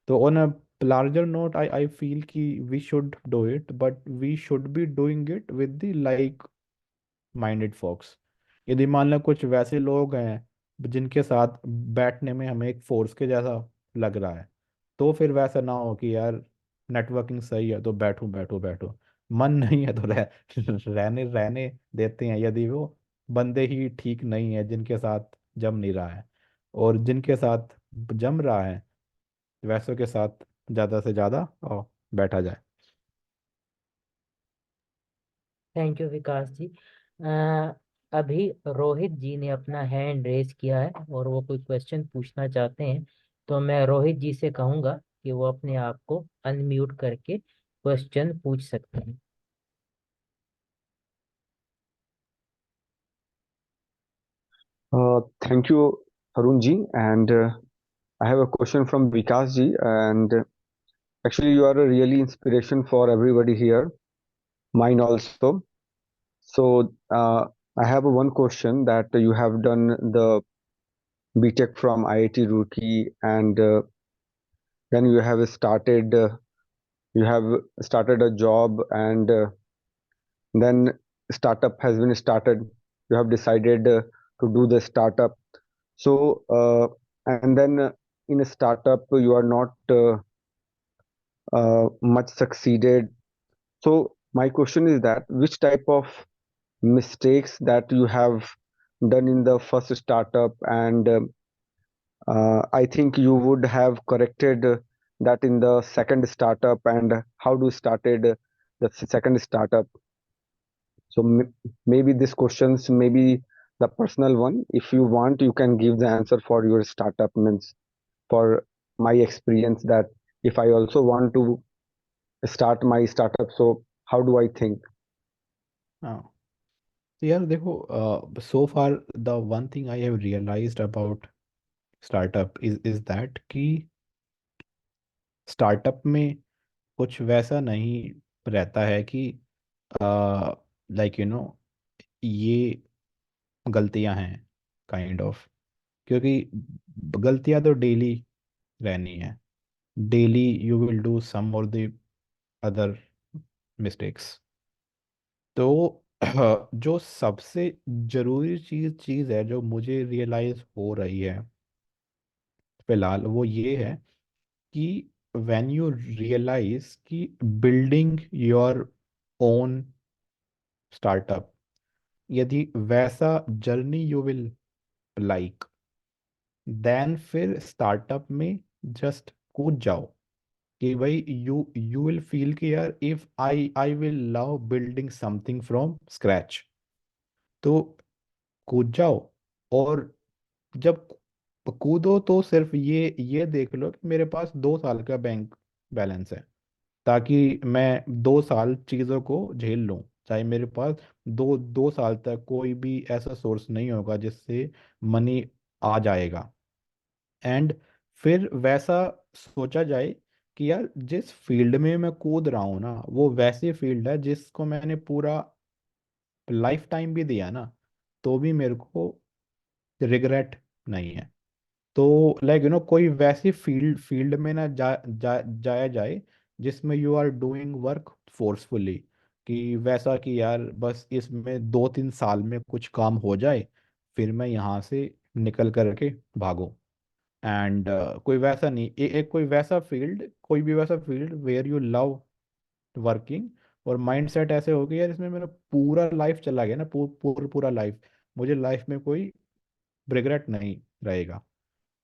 तो on a larger note I feel कि we should do it but we should be doing it with the like minded folks. यदि मान लो कुछ वैसे लोग हैं जिनके साथ बैठने में हमें एक फोर्स के जैसा लग रहा है तो फिर वैसा ना हो कि यार नेटवर्किंग सही है तो बैठो बैठो बैठो, मन नहीं है तो रहने रहने देते हैं यदि वो बंदे ही ठीक नहीं है जिनके साथ जम नहीं रहा है। और जिनके साथ जम रहा है वैसों के साथ ज़्यादा से ज़्यादा बैठा जाए। Thank you Vikas ji. अभी रोहित जी ने अपना हैंड रेज किया है और वो कोई क्वेश्चन पूछना चाहते हैं। तो मैं रोहित जी से कहूँगा कि वो अपने आप को अनम्यूट करके क्वेश्चन पूछ सकते हैं। Thank you, Harun ji. And I have a question from Vikas ji. And actually, you are a really inspiration for everybody here, mine also. So I have one question that you have done the BTech from IIT Roorkee, and then you have started a job, and then startup has been started. You have decided to do the startup. So and then in a startup you are not much succeeded. So my question is that which type of mistakes that you have done in the first startup, and I think you would have corrected that in the second startup, and how do you started the second startup. So maybe these questions, maybe the personal one, if you want you can give the answer for your startup, means for my experience that if I also want to start my startup, so how do I think. हाँ, तो यार देखो so far the one thing I have realised about startup is that कि startup में कुछ वैसा नहीं रहता है कि लाइक ये गलतियां हैं काइंड ऑफ, क्योंकि गलतियां तो डेली रहनी है। Daily you will do some और द अदर मिस्टेक्स। तो जो सबसे जरूरी चीज है जो मुझे रियलाइज हो रही है फिलहाल वो ये है कि व्हेन यू रियलाइज कि बिल्डिंग योर ओन स्टार्टअप, यदि वैसा journey you will like then फिर स्टार्टअप में जस्ट कूद जाओ। कि भाई यू विल फील कि यार if I will love building something from scratch तो कूद जाओ। और जब कूदो तो सिर्फ ये देख लो कि मेरे पास 2 साल का बैंक बैलेंस है ताकि मैं 2 साल चीज़ों को झेल लूँ। चाहे मेरे पास दो दो साल तक कोई भी ऐसा सोर्स नहीं होगा जिससे मनी आ जाएगा। एंड फिर वैसा सोचा जाए कि यार जिस फील्ड में मैं कूद रहा हूँ ना वो वैसी फील्ड है जिसको मैंने पूरा लाइफ टाइम भी दिया ना तो भी मेरे को रिग्रेट नहीं है। तो कोई वैसी फील्ड में ना जाया जाए जिसमें you are doing work forcefully, कि वैसा कि यार बस इसमें 2-3 साल में कुछ काम हो जाए फिर मैं यहाँ से निकल करके भागूं। एंड कोई वैसा नहीं एक कोई वैसा फील्ड कोई भी वैसा field where you love working और माइंडसेट ऐसे हो गया यार इसमें मेरा पूरा लाइफ चला गया ना पूरा लाइफ, मुझे लाइफ में कोई रिग्रेट नहीं रहेगा।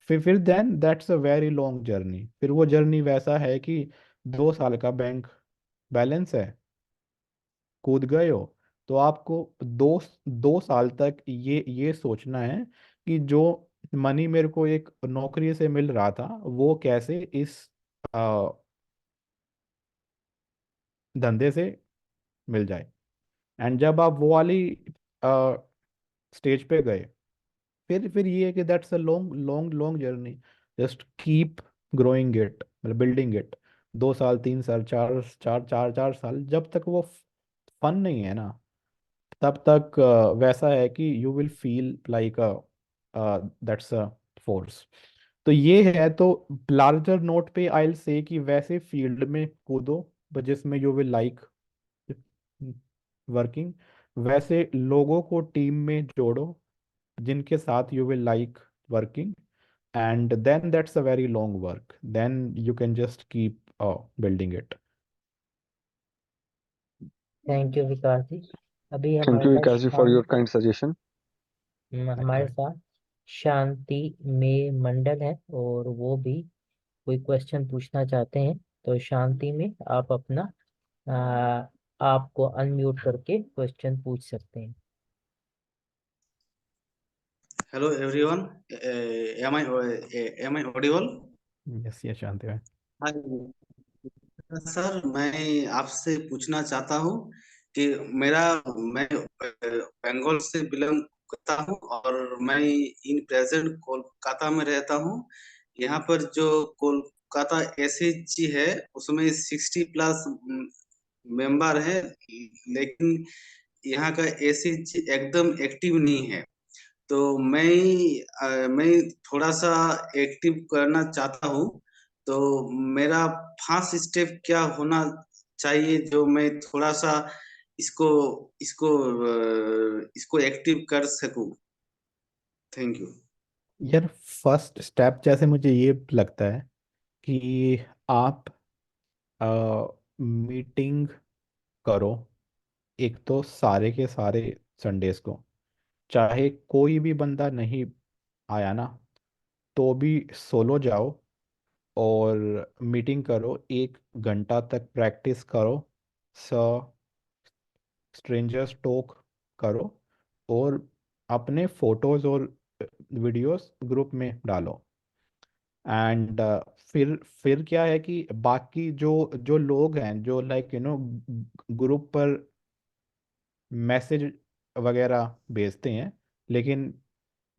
फिर then that's a very long journey. फिर वो जर्नी वैसा है कि 2 साल का बैंक बैलेंस है, कूद गए हो। तो आपको दो 2 साल तक ये सोचना है कि जो मनी मेरे को एक नौकरी से मिल रहा था वो कैसे इस आ, धंधे से मिल जाए। एंड जब आप वो वाली स्टेज पे गए, फिर ये है कि that's a long long long journey. Just keep growing it, मतलब बिल्डिंग इट। 2 साल, 3 साल, चार चार चार 4 साल, जब तक वो फन नहीं है ना, तब तक वैसा है कि you will feel like that's a force. तो ये है। तो लार्जर नोट पे आई विल से कि वैसे फील्ड में कूदो जिसमें यू विल लाइक वर्किंग। वैसे लोगों को टीम में जोड़ो जिनके साथ you will like working. And then that's a very long work, then you can just keep building it. Thank you Vikas ji. अभी Thank हमारे you, साथ Vikash ji, for your kind suggestion. हमारे साथ शांति में मंडल है, और वो भी कोई क्वेश्चन पूछना चाहते हैं। तो शांति में आप अपना आ, आपको अनम्यूट करके क्वेश्चन पूछ सकते हैं। Hello everyone. Am I audible? Yes, ये शांति है। हाँ सर, मैं आपसे पूछना चाहता हूँ कि मैं बंगाल से बिलोंग करता हूँ और मैं इन प्रेजेंट कोलकाता में रहता हूँ। यहाँ पर जो कोलकाता एसएचजी है उसमें 60+ मेंबर है, लेकिन यहाँ का एसएचजी एकदम एक्टिव नहीं है। तो मैं थोड़ा सा एक्टिव करना चाहता हूँ। तो मेरा फर्स्ट स्टेप क्या होना चाहिए जो मैं थोड़ा सा इसको इसको इसको एक्टिव कर सकूं? Thank you. यार, फर्स्ट स्टेप जैसे मुझे ये लगता है कि आप मीटिंग करो, एक तो सारे के सारे संडेज को। चाहे कोई भी बंदा नहीं आया ना, तो भी सोलो जाओ और मीटिंग करो, 1 घंटा तक प्रैक्टिस करो, स स्ट्रेंजर्स टॉक करो, और अपने फोटोज और वीडियोस ग्रुप में डालो। एंड फिर क्या है कि बाकी जो जो लोग हैं जो लाइक ग्रुप पर मैसेज वगैरह भेजते हैं लेकिन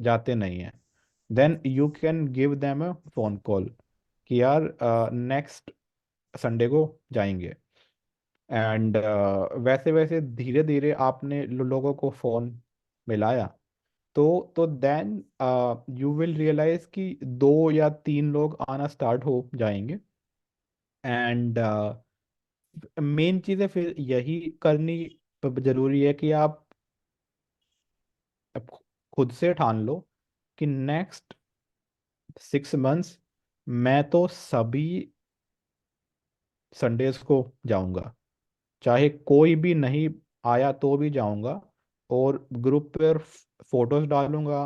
जाते नहीं हैं, then you can give them a phone call कि यार नेक्स्ट संडे को जाएंगे। एंड वैसे वैसे धीरे धीरे आपने लोगों को फोन मिलाया, तो देन यू विल रियलाइज कि 2 या 3 लोग आना स्टार्ट हो जाएंगे। एंड मेन चीज़ है फिर यही करनी जरूरी है कि आप अब खुद से ठान लो कि नेक्स्ट 6 मंथ्स मैं तो सभी संडेज को जाऊंगा, चाहे कोई भी नहीं आया तो भी जाऊंगा, और ग्रुप पर फोटोज डालूंगा,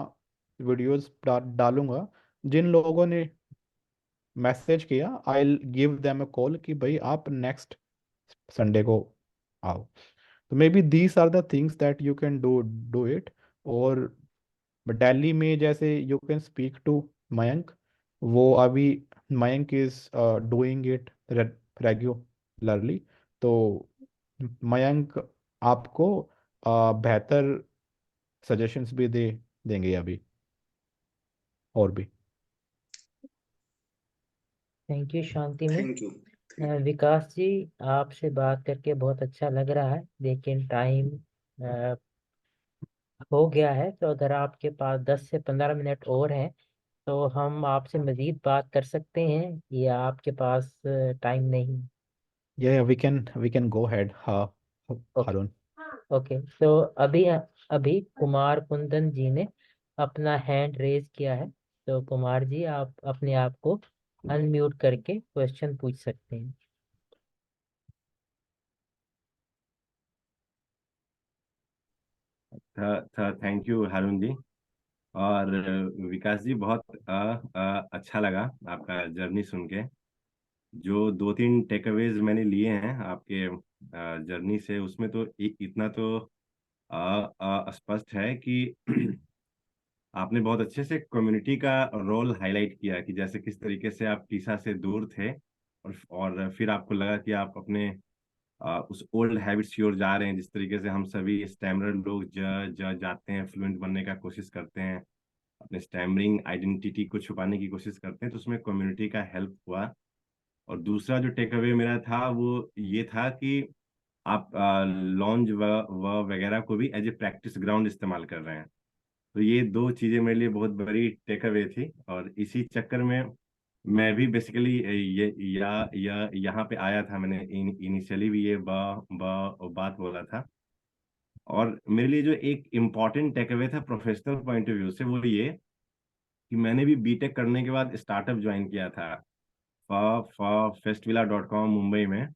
वीडियोस डालूंगा। जिन लोगों ने मैसेज किया I give them a call कि भाई आप नेक्स्ट संडे को आओ। तो maybe these are the things that you can do it. और दिल्ली में जैसे you can speak to Mayank, वो अभी Mayank is doing it regularly. तो मयंक आपको बेहतर सजेशंस भी दे देंगे अभी, और भी। थैंक यू शांति में। Thank you. विकास जी, आपसे बात करके बहुत अच्छा लग रहा है, लेकिन टाइम हो गया है। तो अगर आपके पास 10 से 15 मिनट और हैं तो हम आपसे मज़ीद बात कर सकते हैं, या आपके पास टाइम नहीं? या वी कैन गो हेड, हाँ ओके। हारून। ओके, तो अभी अभी कुमार कुंदन जी ने अपना हैंड रेज किया है। तो कुमार जी, आप अपने आप को अनम्यूट करके क्वेश्चन पूछ सकते हैं। थैंक यू हारून जी। और विकास जी, बहुत अच्छा लगा आपका जर्नी सुन के। जो दो तीन टेक अवेज मैंने लिए हैं आपके जर्नी से, उसमें तो इतना तो स्पष्ट है कि आपने बहुत अच्छे से कम्युनिटी का रोल हाईलाइट किया कि जैसे किस तरीके से आप टीसा से दूर थे, और फिर आपको लगा कि आप अपने उस ओल्ड हैबिट्स की ओर जा रहे हैं। जिस तरीके से हम सभी स्टैमरर लोग जाते हैं, फ्लुएंट बनने का कोशिश करते हैं, अपने स्टैमरिंग आइडेंटिटी को छुपाने की कोशिश करते हैं, तो उसमें कम्युनिटी का हेल्प हुआ। और दूसरा जो टेक अवे मेरा था वो ये था कि आप लॉन्ज वगैरह को भी एज ए प्रैक्टिस ग्राउंड इस्तेमाल कर रहे हैं। तो ये दो चीजें मेरे लिए बहुत बड़ी टेक अवे थी, और इसी चक्कर में मैं भी बेसिकली ये या यहाँ पे आया था। मैंने इनिशियली भी ये बात बोला था। और मेरे लिए जो एक इम्पॉर्टेंट टेक अवे था प्रोफेशनल पॉइंट ऑफ व्यू से, वो ये कि मैंने भी बीटेक करने के बाद स्टार्टअप ज्वाइन किया था फेस्टविला.com मुंबई में।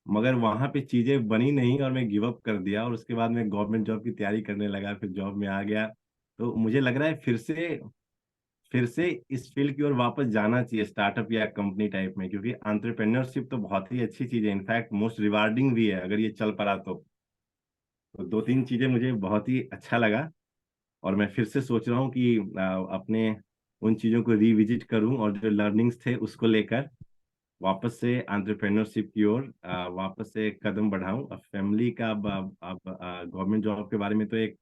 मगर वहां पे चीजें बनी नहीं और मैं गिव अप कर दिया, और उसके बाद मैं गवर्नमेंट जॉब की तैयारी करने लगा, फिर जॉब में आ गया। तो मुझे लग रहा है फिर से इस फील्ड की ओर वापस जाना चाहिए, स्टार्टअप या कंपनी टाइप में, क्योंकि एंटरप्रेन्योरशिप तो बहुत ही अच्छी चीज है, इनफैक्ट मोस्ट रिवार्डिंग भी है अगर ये चल पड़ा तो दो तीन चीजें मुझे बहुत ही अच्छा लगा। और मैं फिर से सोच रहा हूँ कि अपने उन चीजों को रिविजिट करूं, और जो लर्निंग्स थे उसको लेकर वापस से एंटरप्रेन्योरशिप की ओर वापस से कदम बढ़ाऊं। अब फैमिली का अब गवर्नमेंट जॉब के बारे में तो एक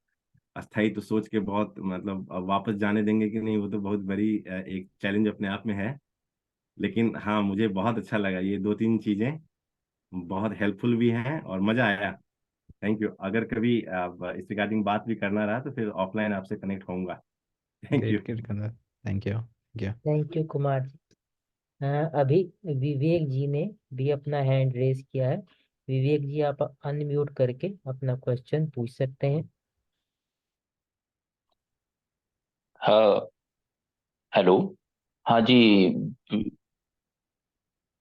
अस्थाई तो सोच के बहुत, मतलब अब वापस जाने देंगे कि नहीं, वो तो बहुत बड़ी एक चैलेंज अपने आप में है। लेकिन हाँ, मुझे बहुत अच्छा लगा, ये दो तीन चीजें बहुत हेल्पफुल भी हैं और मजा आया। Thank you. अगर कभी आप इस रिगार्डिंग बात भी करना रहा तो फिर ऑफलाइन आपसे कनेक्ट होऊंगा। Thank you. ग्रेट ग्रेट कंदर, thank you, thank you. Thank you Kumar ji. अभी विवेक जी ने भी अपना हैंड रेज किया है। विवेक जी, आप अनम्यूट करके अपना क्वेश्चन पूछ सकते हैं। हाँ, हेलो। हाँ जी,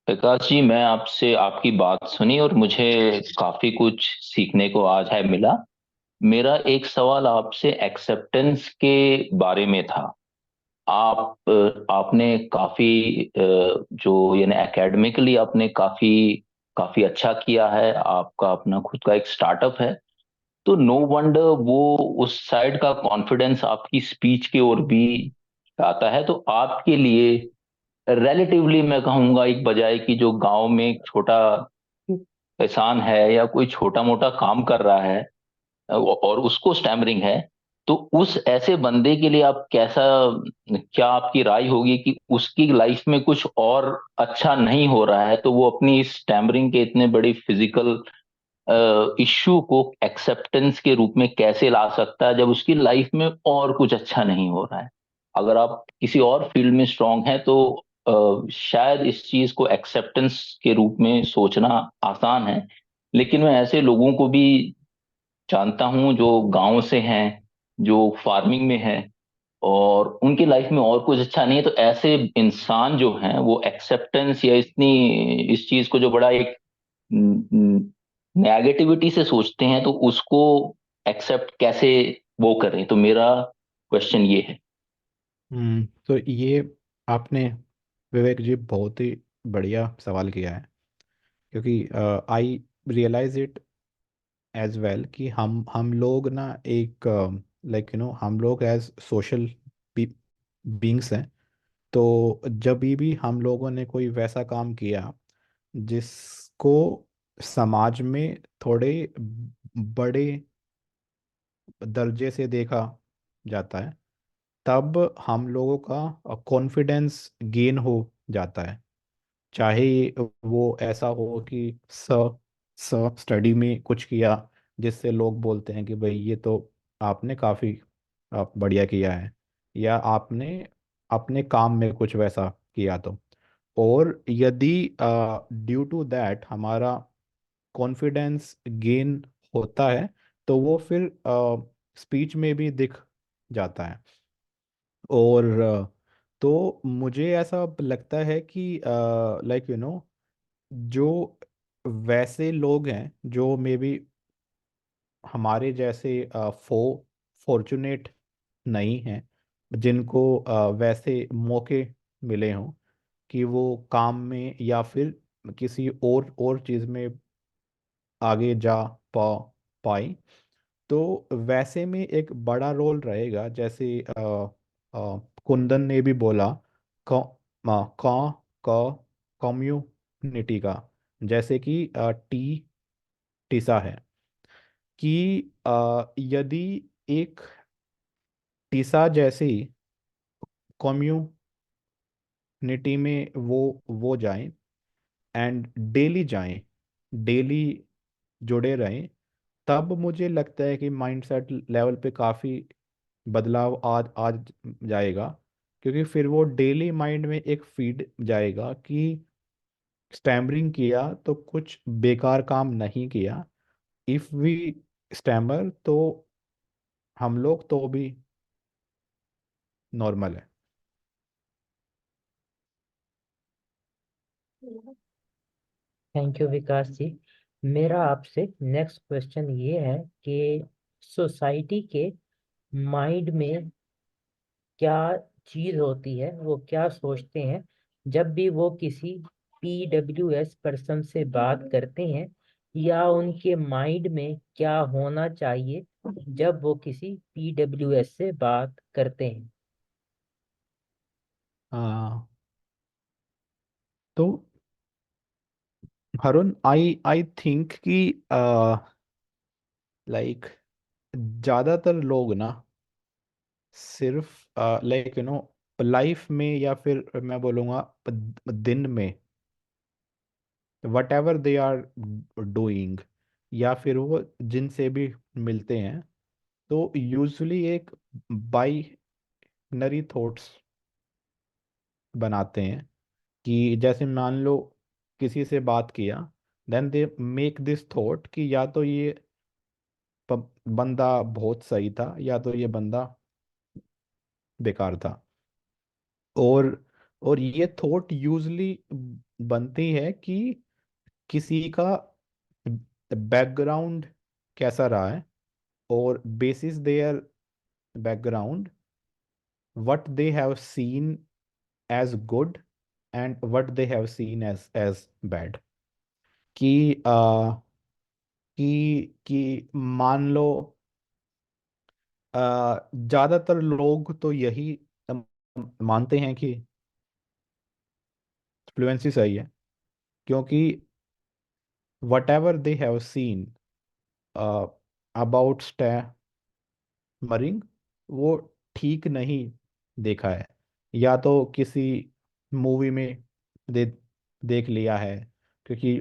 विकास जी, मैं आपसे आपकी बात सुनी और मुझे काफी कुछ सीखने को आज है मिला। मेरा एक सवाल आपसे एक्सेप्टेंस के बारे में था। आपने काफी जो यानी एकेडमिकली आपने काफी काफी अच्छा किया है। आपका अपना खुद का एक स्टार्टअप है, तो नो वंडर वो उस साइड का कॉन्फिडेंस आपकी स्पीच की ओर भी आता है। तो आपके लिए रिलेटिवली मैं कहूंगा, एक बजाय कि जो गांव में एक छोटा किसान है या कोई छोटा मोटा काम कर रहा है और उसको स्टैमरिंग है, तो उस ऐसे बंदे के लिए आप कैसा, क्या आपकी राय होगी कि उसकी लाइफ में कुछ और अच्छा नहीं हो रहा है, तो वो अपनी इस स्टैमरिंग के इतने बड़ी फिजिकल इश्यू को एक्सेप्टेंस के रूप में कैसे ला सकता है जब उसकी लाइफ में और कुछ अच्छा नहीं हो रहा है। अगर आप किसी और फील्ड में स्ट्रांग हैं तो शायद इस चीज को एक्सेप्टेंस के रूप में सोचना आसान है। लेकिन मैं ऐसे लोगों को भी जानता हूं जो गांव से हैं, जो फार्मिंग में हैं, और उनकी लाइफ में और कुछ अच्छा नहीं है। तो ऐसे इंसान जो हैं वो एक्सेप्टेंस या इतनी इस चीज को जो बड़ा एक नेगेटिविटी से सोचते हैं, तो उसको एक्सेप्ट कैसे वो करें। तो मेरा क्वेश्चन ये है। तो ये आपने, विवेक जी, बहुत ही बढ़िया सवाल किया है। क्योंकि आई रियलाइज इट एज वेल कि हम लोग ना एक, लाइक हम लोग एज सोशल बींग्स हैं। तो जब भी हम लोगों ने कोई वैसा काम किया जिसको समाज में थोड़े बड़े दर्जे से देखा जाता है, तब हम लोगों का कॉन्फिडेंस गेन हो जाता है। चाहे वो ऐसा हो कि स स्टडी में कुछ किया जिससे लोग बोलते हैं कि भाई ये तो आपने काफ़ी आप बढ़िया किया है, या आपने अपने काम में कुछ वैसा किया तो। और यदि ड्यू टू दैट हमारा कॉन्फिडेंस गेन होता है, तो वो फिर स्पीच में भी दिख जाता है। और तो मुझे ऐसा लगता है कि लाइक जो वैसे लोग हैं जो मे बी हमारे जैसे फॉर्चुनेट नहीं हैं, जिनको वैसे मौके मिले हों कि वो काम में या फिर किसी और चीज़ में आगे जा पा पाए। तो वैसे में एक बड़ा रोल रहेगा, जैसे कुंदन ने भी बोला, कम्युनिटी का, जैसे कि टीसा है कि यदि एक टीसा जैसी कम्युनिटी में वो जाएं एंड डेली जाएं, डेली जुड़े रहें, तब मुझे लगता है कि माइंडसेट लेवल पे काफ़ी बदलाव आ जाएगा। क्योंकि फिर वो डेली माइंड में एक फीड जाएगा कि स्टैमरिंग किया तो कुछ बेकार काम नहीं किया। इफ़ वी स्टैमर तो हम लोग तो भी नॉर्मल है। Thank you Vikas ji. मेरा आपसे नेक्स्ट क्वेश्चन ये है कि सोसाइटी के माइंड में क्या चीज होती है, वो क्या सोचते हैं जब भी वो किसी PWS पर्सन से बात करते हैं, या उनके माइंड में क्या होना चाहिए जब वो किसी PWS से बात करते हैं? हाँ, तो हरुण, आई थिंक कि लाइक ज़्यादातर लोग ना सिर्फ लाइक लाइफ में, या फिर मैं बोलूँगा दिन में, whatever they are doing, या फिर वो जिनसे भी मिलते हैं, तो यूजुअली एक बाइनरी थॉट्स बनाते हैं। कि जैसे मान लो किसी से बात किया, then they make this thought कि या तो ये बंदा बहुत सही था, या तो ये बंदा बेकार था। और और ये थॉट यूजली बनती है कि किसी का बैकग्राउंड कैसा रहा है, और basis their background, what they have seen as good and what they have seen as bad। कि मान लो ज्यादातर लोग तो यही मानते हैं कि फ्लुएंसी सही है, क्योंकि whatever they have seen about मरिंग, वो ठीक नहीं देखा है, या तो किसी मूवी में दे देख लिया है। क्योंकि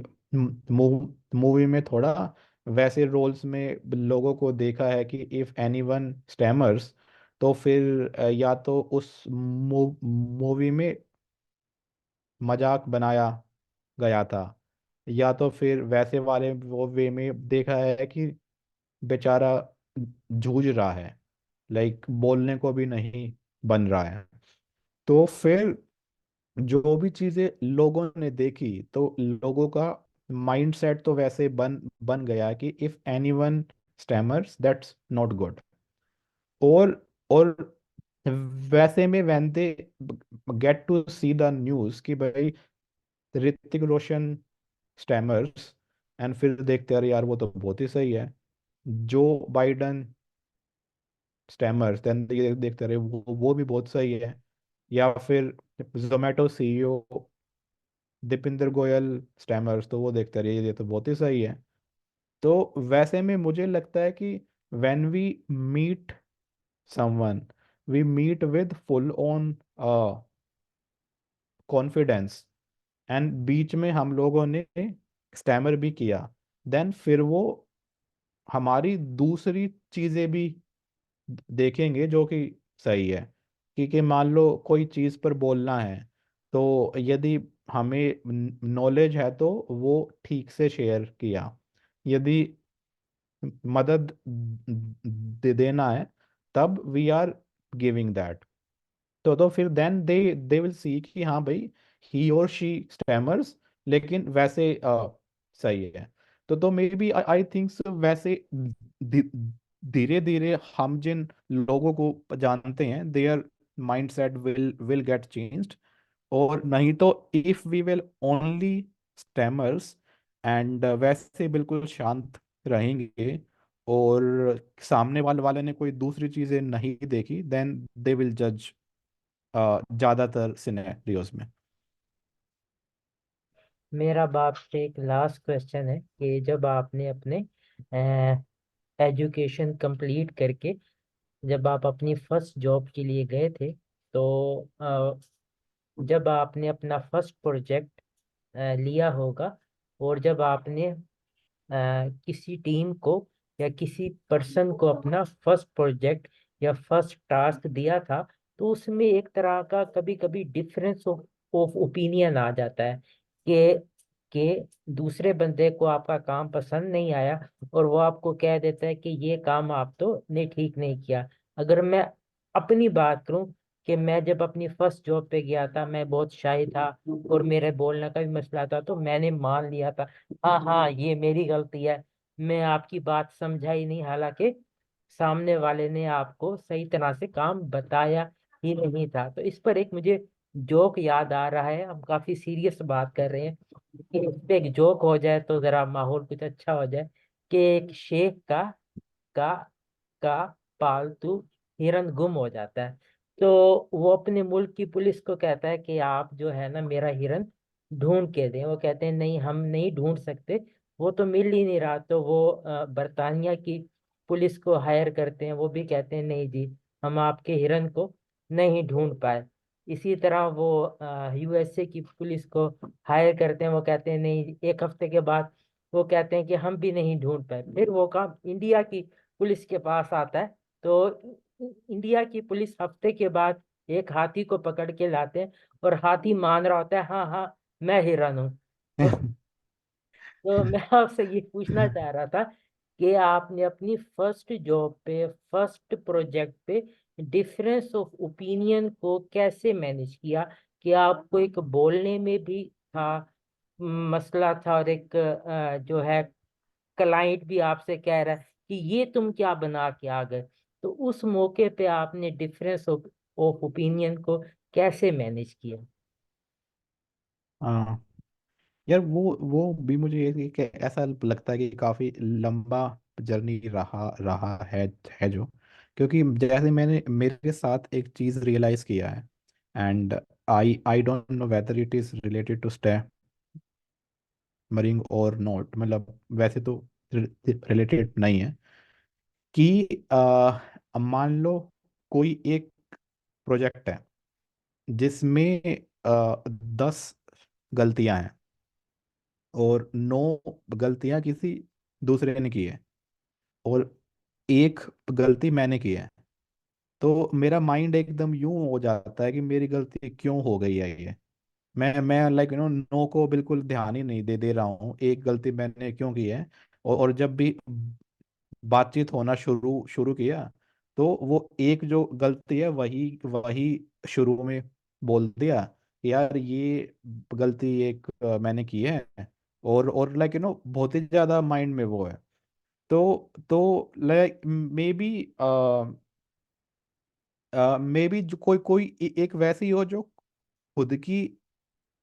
मूवी में थोड़ा वैसे रोल्स में लोगों को देखा है कि इफ एनीवन स्टैमर्स, तो फिर या तो उस मूवी में मजाक बनाया गया था, या तो फिर वैसे वाले वो वे में देखा है कि बेचारा जूझ रहा है, लाइक बोलने को भी नहीं बन रहा है। तो फिर जो भी चीजें लोगों ने देखी, तो लोगों का माइंडसेट तो वैसे बन गया कि if anyone stammers that's not good. और और वैसे में when they get to see the news कि भाई ऋतिक रोशन स्टैमर्स, एंड फिर देखते हैं, अरे यार वो तो बहुत ही सही है। जो बाइडन स्टैमर्स, देन देखते रहे, वो भी बहुत सही है। या फिर जोमेटो CEO दीपिंदर गोयल स्टैमर्स, तो वो देखते रहे, ये तो बहुत ही सही है। तो वैसे में मुझे लगता है कि when we meet someone, we meet with full on confidence, and बीच में हम लोगों ने स्टैमर भी किया, देन फिर वो हमारी दूसरी चीजें भी देखेंगे जो कि सही है। क्योंकि मान लो कोई चीज़ पर बोलना है, तो यदि हमें नॉलेज है तो वो ठीक से शेयर किया। यदि मदद देना है, तब वी आर गिविंग दैट। तो फिर देन दे विल सी कि हाँ भाई, ही और शी स्टैमर्स, लेकिन वैसे सही है। तो मे बी आई थिंक वैसे धीरे धीरे हम जिन लोगों को जानते हैं, they are mindset will get changed. और नहीं तो if we will only stammers and वैसे बिल्कुल शांत रहेंगे और सामने वाले ने कोई दूसरी चीजें नहीं देखी, देन दे विल जज ज्यादातर सिनेरियोज में। मेरा बाप से एक लास्ट क्वेश्चन है कि जब आपने अपने एजुकेशन कंप्लीट करके जब आप अपनी फर्स्ट जॉब के लिए गए थे, तो जब आपने अपना फर्स्ट प्रोजेक्ट लिया होगा, और जब आपने किसी टीम को या किसी पर्सन को अपना फर्स्ट प्रोजेक्ट या फर्स्ट टास्क दिया था, तो उसमें एक तरह का कभी कभी डिफरेंस ऑफ ओपिनियन आ जाता है कि दूसरे बंदे को आपका काम पसंद नहीं आया और वो आपको कह देता है कि ये काम आप तो ने ठीक नहीं किया। अगर मैं अपनी बात करूं कि मैं जब अपनी फर्स्ट जॉब पे गया था, मैं बहुत शाय था और मेरे बोलने का भी मसला था, तो मैंने मान लिया था हाँ हाँ ये मेरी गलती है, मैं आपकी बात समझा ही नहीं, हालांकि सामने वाले ने आपको सही तरह से काम बताया ही नहीं था। तो इस पर एक मुझे जोक याद आ रहा है, हम काफी सीरियस बात कर रहे हैं, कि इस पे एक जोक हो जाए तो जरा माहौल कुछ अच्छा हो जाए। कि एक शेख का का पालतू हिरन गुम हो जाता है, तो वो अपने मुल्क की पुलिस को कहता है कि आप जो है ना मेरा हिरन ढूंढ के दें। वो कहते हैं नहीं, हम नहीं ढूंढ सकते, वो तो मिल ही नहीं रहा। तो वो बरतानिया की पुलिस को हायर करते हैं, वो भी कहते हैं नहीं जी, हम आपके हिरन को नहीं ढूंढ पाए। इसी तरह वो यूएसए की पुलिस को हायर करते हैं, वो कहते हैं नहीं, एक हफ्ते के बाद वो कहते हैं कि हम भी नहीं ढूंढ पाए। फिर वो काम इंडिया की पुलिस के पास आता है, तो इंडिया की पुलिस हफ्ते के बाद एक हाथी को पकड़ के लाते हैं, और हाथी मान रहा होता है हाँ हाँ मैं हिरन हूँ। तो मैं आपसे ये पूछना चाह रहा था कि आपने अपनी फर्स्ट जॉब पे, फर्स्ट प्रोजेक्ट पे डिफरेंस ऑफ ओपिनियन को कैसे मैनेज किया? कि आपको एक बोलने में भी था मसला था, और एक जो है क्लाइंट भी आपसे कह रहा है कि ये तुम क्या बना के आ गए, तो उस मौके पे आपने डिफरेंस ऑफ ओपिनियन को कैसे मैनेज किया? हाँ यार, वो भी मुझे एक ऐसा लगता है कि काफी लंबा जर्नी रहा रहा है जो, क्योंकि जैसे मैंने मेरे साथ एक चीज रियलाइज किया है, and I don't know whether it is related to stammering और नॉट, मतलब वैसे तो रिलेटेड नहीं है, कि मान लो कोई एक प्रोजेक्ट है जिसमें 10 गलतियां हैं और 9 गलतियां किसी दूसरे ने की है और एक गलती मैंने की है, तो मेरा माइंड एकदम यूं हो जाता है कि मेरी गलती क्यों हो गई है ये। मैं लाइक नो को बिल्कुल ध्यान ही नहीं दे दे रहा हूँ, एक गलती मैंने क्यों की है। और जब भी बातचीत होना शुरू शुरू किया, तो वो एक जो गलती है वही वही शुरू में बोल दिया कि यार ये गलती एक मैंने की है। और लाइक बहुत ही ज्यादा माइंड में वो है। तो लाइक मे बी जो कोई कोई एक वैसी हो जो खुद की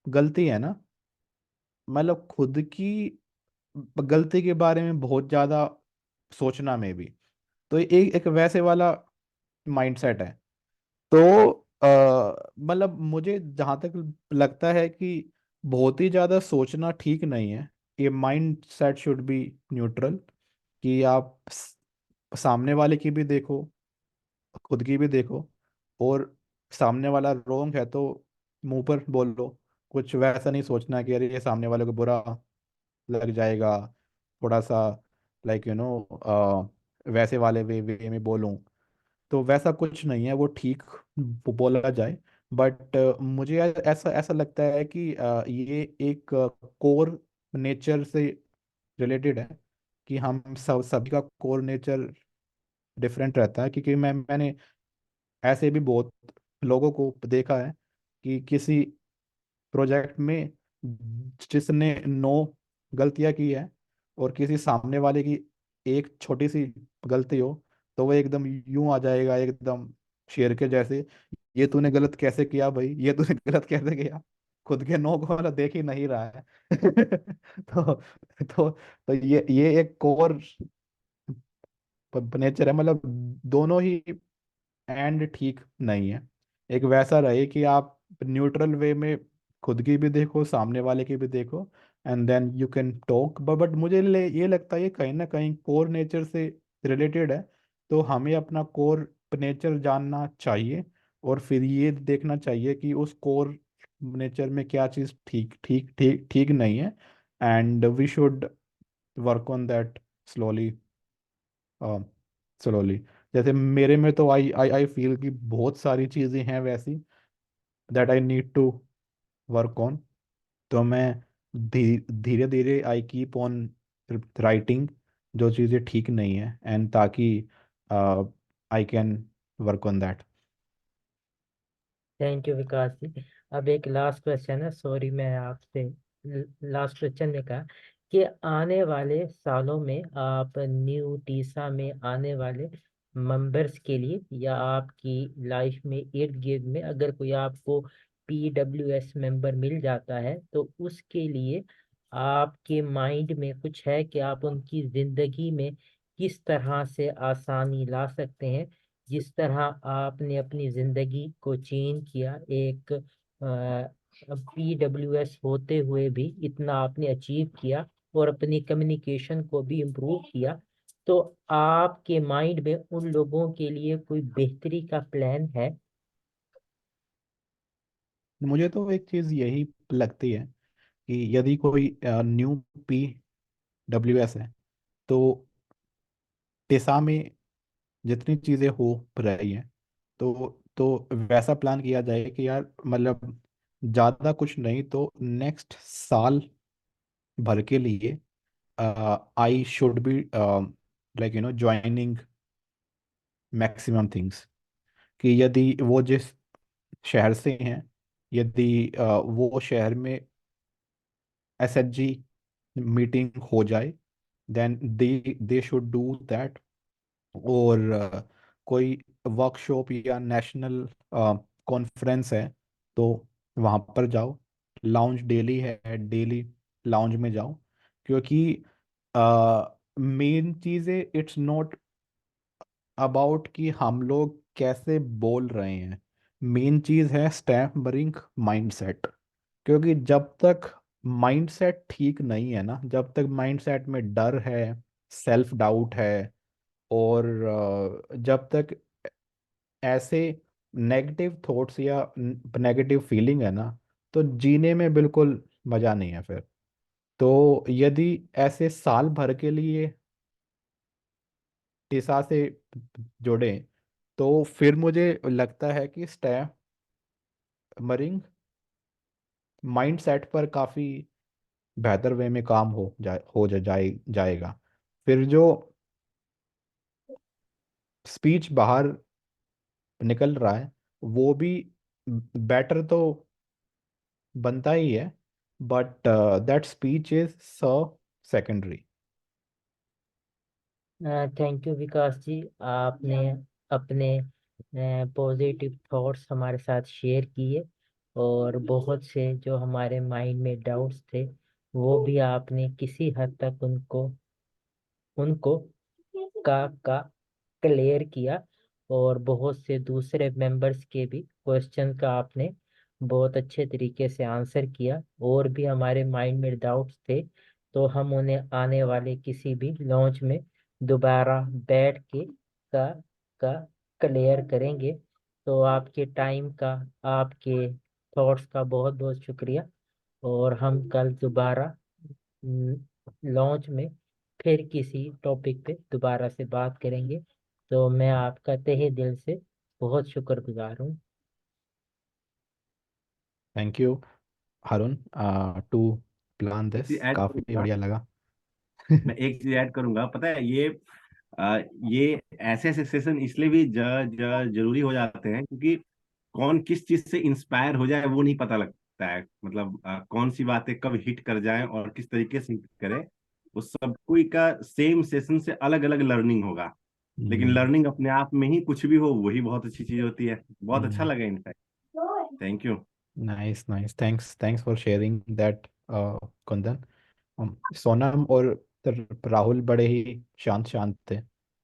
गलती है ना, मतलब खुद की गलती के बारे में बहुत ज्यादा सोचना में भी, तो एक एक वैसे वाला माइंडसेट है। तो मतलब मुझे जहाँ तक लगता है कि बहुत ही ज़्यादा सोचना ठीक नहीं है, ये mind set should be neutral, कि आप सामने वाले की भी देखो, खुद की भी देखो, और सामने वाला रोंग है तो मुंह पर बोल लो। कुछ वैसा नहीं सोचना कि अरे ये सामने वाले को बुरा लग जाएगा, थोड़ा सा लाइक वैसे वाले वे में बोलूं, तो वैसा कुछ नहीं है, वो ठीक बोला जाए। बट मुझे ऐसा ऐसा लगता है कि ये एक कोर नेचर से रिलेटेड है, कि हम सब सभी का कोर नेचर डिफरेंट रहता है, क्योंकि मैंने ऐसे भी बहुत लोगों को देखा है कि किसी प्रोजेक्ट में जिसने 9 गलतियां की है और किसी सामने वाले की एक छोटी सी गलती हो, तो वो एकदम यूं आ जाएगा, एकदम शेर के जैसे, ये तूने गलत कैसे किया भाई, ये तूने गलत कैसे किया, खुद के नो को मतलब देख ही नहीं रहा है। तो ये एक कोर नेचर है, मतलब दोनों ही एंड ठीक नहीं है। एक वैसा रहे कि आप न्यूट्रल वे में खुद की भी देखो, सामने वाले की भी देखो, and then you can talk. But मुझे ये लगता है ये कहीं ना कहीं कोर नेचर से रिलेटेड है। तो हमें अपना कोर नेचर जानना चाहिए, और फिर ये देखना चाहिए कि उस कोर नेचर में क्या चीज़ ठीक ठीक ठीक ठीक नहीं है, and we should work on that slowly, slowly. जैसे मेरे में तो आई आई आई फील कि बहुत सारी चीज़ें हैं वैसी that I need to work on. तो मैं धीरे धीरे आई कीप ऑन राइटिंग जो चीज़ें ठीक नहीं है, एंड ताकि I can work on that. Thank you Vikas ji. अब एक लास्ट क्वेश्चन है, सॉरी मैं आपसे लास्ट क्वेश्चन में कहा कि आने वाले सालों में आप न्यू टीसा में आने वाले मेंबर्स के लिए या आपकी लाइफ में इर्द गिर्द में अगर कोई आपको PWS मेंबर मिल जाता है तो उसके लिए आपके माइंड में कुछ है कि आप उनकी जिंदगी में किस तरह से आसानी ला सकते हैं, जिस तरह आपने अपनी जिंदगी को चेंज किया, एक PWS होते हुए भी इतना आपने अचीव किया और अपनी कम्युनिकेशन को भी इम्प्रूव किया। तो आपके माइंड में उन लोगों के लिए कोई बेहतरी का प्लान है? मुझे तो एक चीज़ यही लगती है कि यदि कोई न्यू PWS है, तो टेसा में जितनी चीज़ें हो रही हैं, तो वैसा प्लान किया जाए कि यार मतलब ज़्यादा कुछ नहीं तो नेक्स्ट साल भर के लिए I should be like joining maximum things. कि यदि वो जिस शहर से हैं, यदि वो शहर में SHG मीटिंग हो जाए, then they should do that. और कोई वर्कशॉप या नेशनल कॉन्फ्रेंस है तो वहाँ पर जाओ। लाउंज डेली है, डेली लाउंज में जाओ। क्योंकि मेन चीज़ है, इट्स नॉट अबाउट कि हम लोग कैसे बोल रहे हैं, मेन चीज़ है स्टैम्परिंग माइंडसेट। क्योंकि जब तक माइंडसेट ठीक नहीं है ना, जब तक माइंडसेट में डर है, सेल्फ डाउट है, और जब तक ऐसे नेगेटिव थॉट्स या नेगेटिव फीलिंग है ना, तो जीने में बिल्कुल मज़ा नहीं है फिर। तो यदि ऐसे साल भर के लिए टीसा से जुड़े, तो फिर मुझे लगता है कि स्टैमरिंग माइंडसेट पर काफ़ी बेहतर वे में काम जाएगा। फिर जो स्पीच बाहर निकल रहा है वो भी बेटर तो बनता ही है, but that speech is so secondary. Thank you Vikas ji, आपने अपने पॉजिटिव थॉट्स हमारे साथ शेयर किए और बहुत से जो हमारे माइंड में डाउट्स थे वो भी आपने किसी हद तक उनको उनको का क्लियर किया। और बहुत से दूसरे मेंबर्स के भी क्वेश्चन का आपने बहुत अच्छे तरीके से आंसर किया। और भी हमारे माइंड में डाउट्स थे तो हम उन्हें आने वाले किसी भी लॉन्च में दोबारा बैठ के का का क्लियर करेंगे। तो आपके टाइम का, आपके थॉट्स का बहुत बहुत शुक्रिया। और हम कल दोबारा लॉन्च में फिर किसी टॉपिक पे दोबारा से बात करेंगे। तो मैं आपका तहे दिल से बहुत शुक्रगुजार हूँ। Thank you Haroon to plan this, add काफ़ी करूंगा, बढ़िया लगा। मैं एक चीज ऐड करूंगा। पता है ये ऐसे ऐसे सेशन इसलिए भी जरूरी हो जाते हैं क्योंकि कौन किस चीज से इंस्पायर हो जाए वो नहीं पता लगता है। मतलब कौन सी बातें कब हिट कर जाएं और किस तरीके से हिट करे, उस सब कोई का सेम सेशन से अलग अलग लर्निंग होगा। लेकिन लर्निंग अपने आप में ही कुछ भी हो वही बहुत अच्छी चीज होती है। बहुत अच्छा लगा in fact. Thank you. Nice nice, thanks thanks for sharing that Kundan. Sonam और राहुल बड़े ही शांत शांत थे,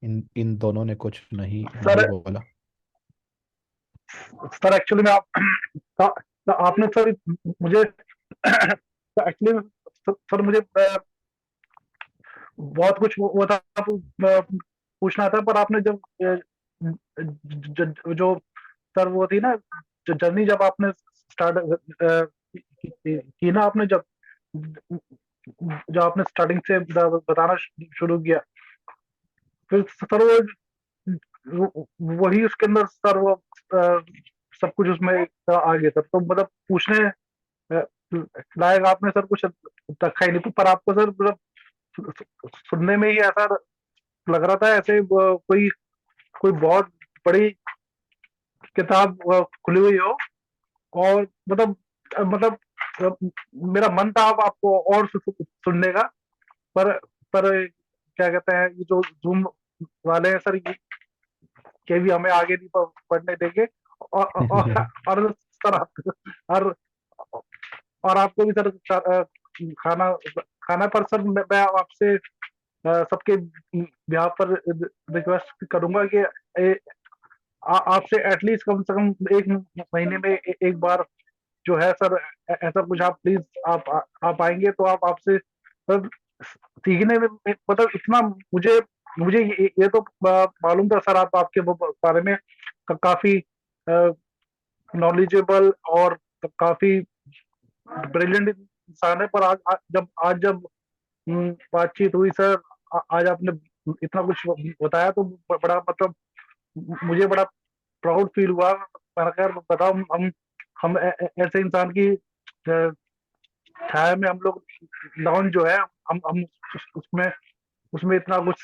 इन दोनों ने कुछ नहीं सर नहीं बोला। सर एक्चुअली में आपने सर मुझे एक्चुअली सर मुझे बहुत कुछ वो था पूछना था, पर आपने जब जो सर वो थी ना जर्नी, जब आपने स्टार्ट की ना, आपने जब जो आपने स्टार्टिंग से बताना शुरू किया, फिर सर वही उसके अंदर सर वो सब कुछ उसमें आ गया सर। तो मतलब पूछने लायक आपने सर कुछ रखा ही नहीं, पर आपको सर मतलब सुनने में ही ऐसा लग रहा था ऐसे कोई कोई बहुत बड़ी किताब खुली हुई हो, और मतलब अ, मेरा मन था अब आपको और सुनने का, पर क्या कहते हैं, ये जो जूम वाले हैं सर, ये भी हमें आगे नहीं पढ़ने देंगे। और सर और और आपको भी सर खाना खाना पर सर मैं आपसे सबके यहाँ पर रिक्वेस्ट करूंगा कि आपसे एटलीस्ट कम से कम एक महीने में एक बार जो है सर, ऐसा कुछ आप प्लीज आप आएंगे तो आप आपसे सर सीखने में मतलब इतना मुझे मुझे ये तो मालूम था सर, आप आपके बारे में काफी नॉलेजेबल और काफी ब्रिलियंट इंसान है, पर आज जब बातचीत हुई सर, आज आपने इतना कुछ बताया तो बड़ा मतलब मुझे बड़ा प्राउड फील हुआ। मैंने कहा बताओ, हम ऐसे इंसान की छाया में हम लोग लॉन्च जो है, हम उसमें उसमें इतना कुछ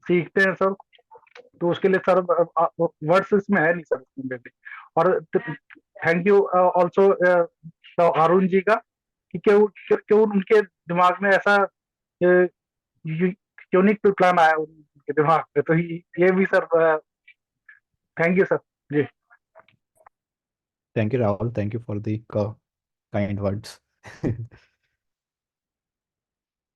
सीखते हैं सर। तो उसके लिए सर वर्ड्स इसमें है नहीं सर उसमें मेरे। और thank you also Arun ji का, कि क्यों उनके दिमाग में ऐसा यूनिक प्लान आया उनके दिमाग में, तो ये भी sir thank you sir ji. Thank you Rahul, thank you for the kind words.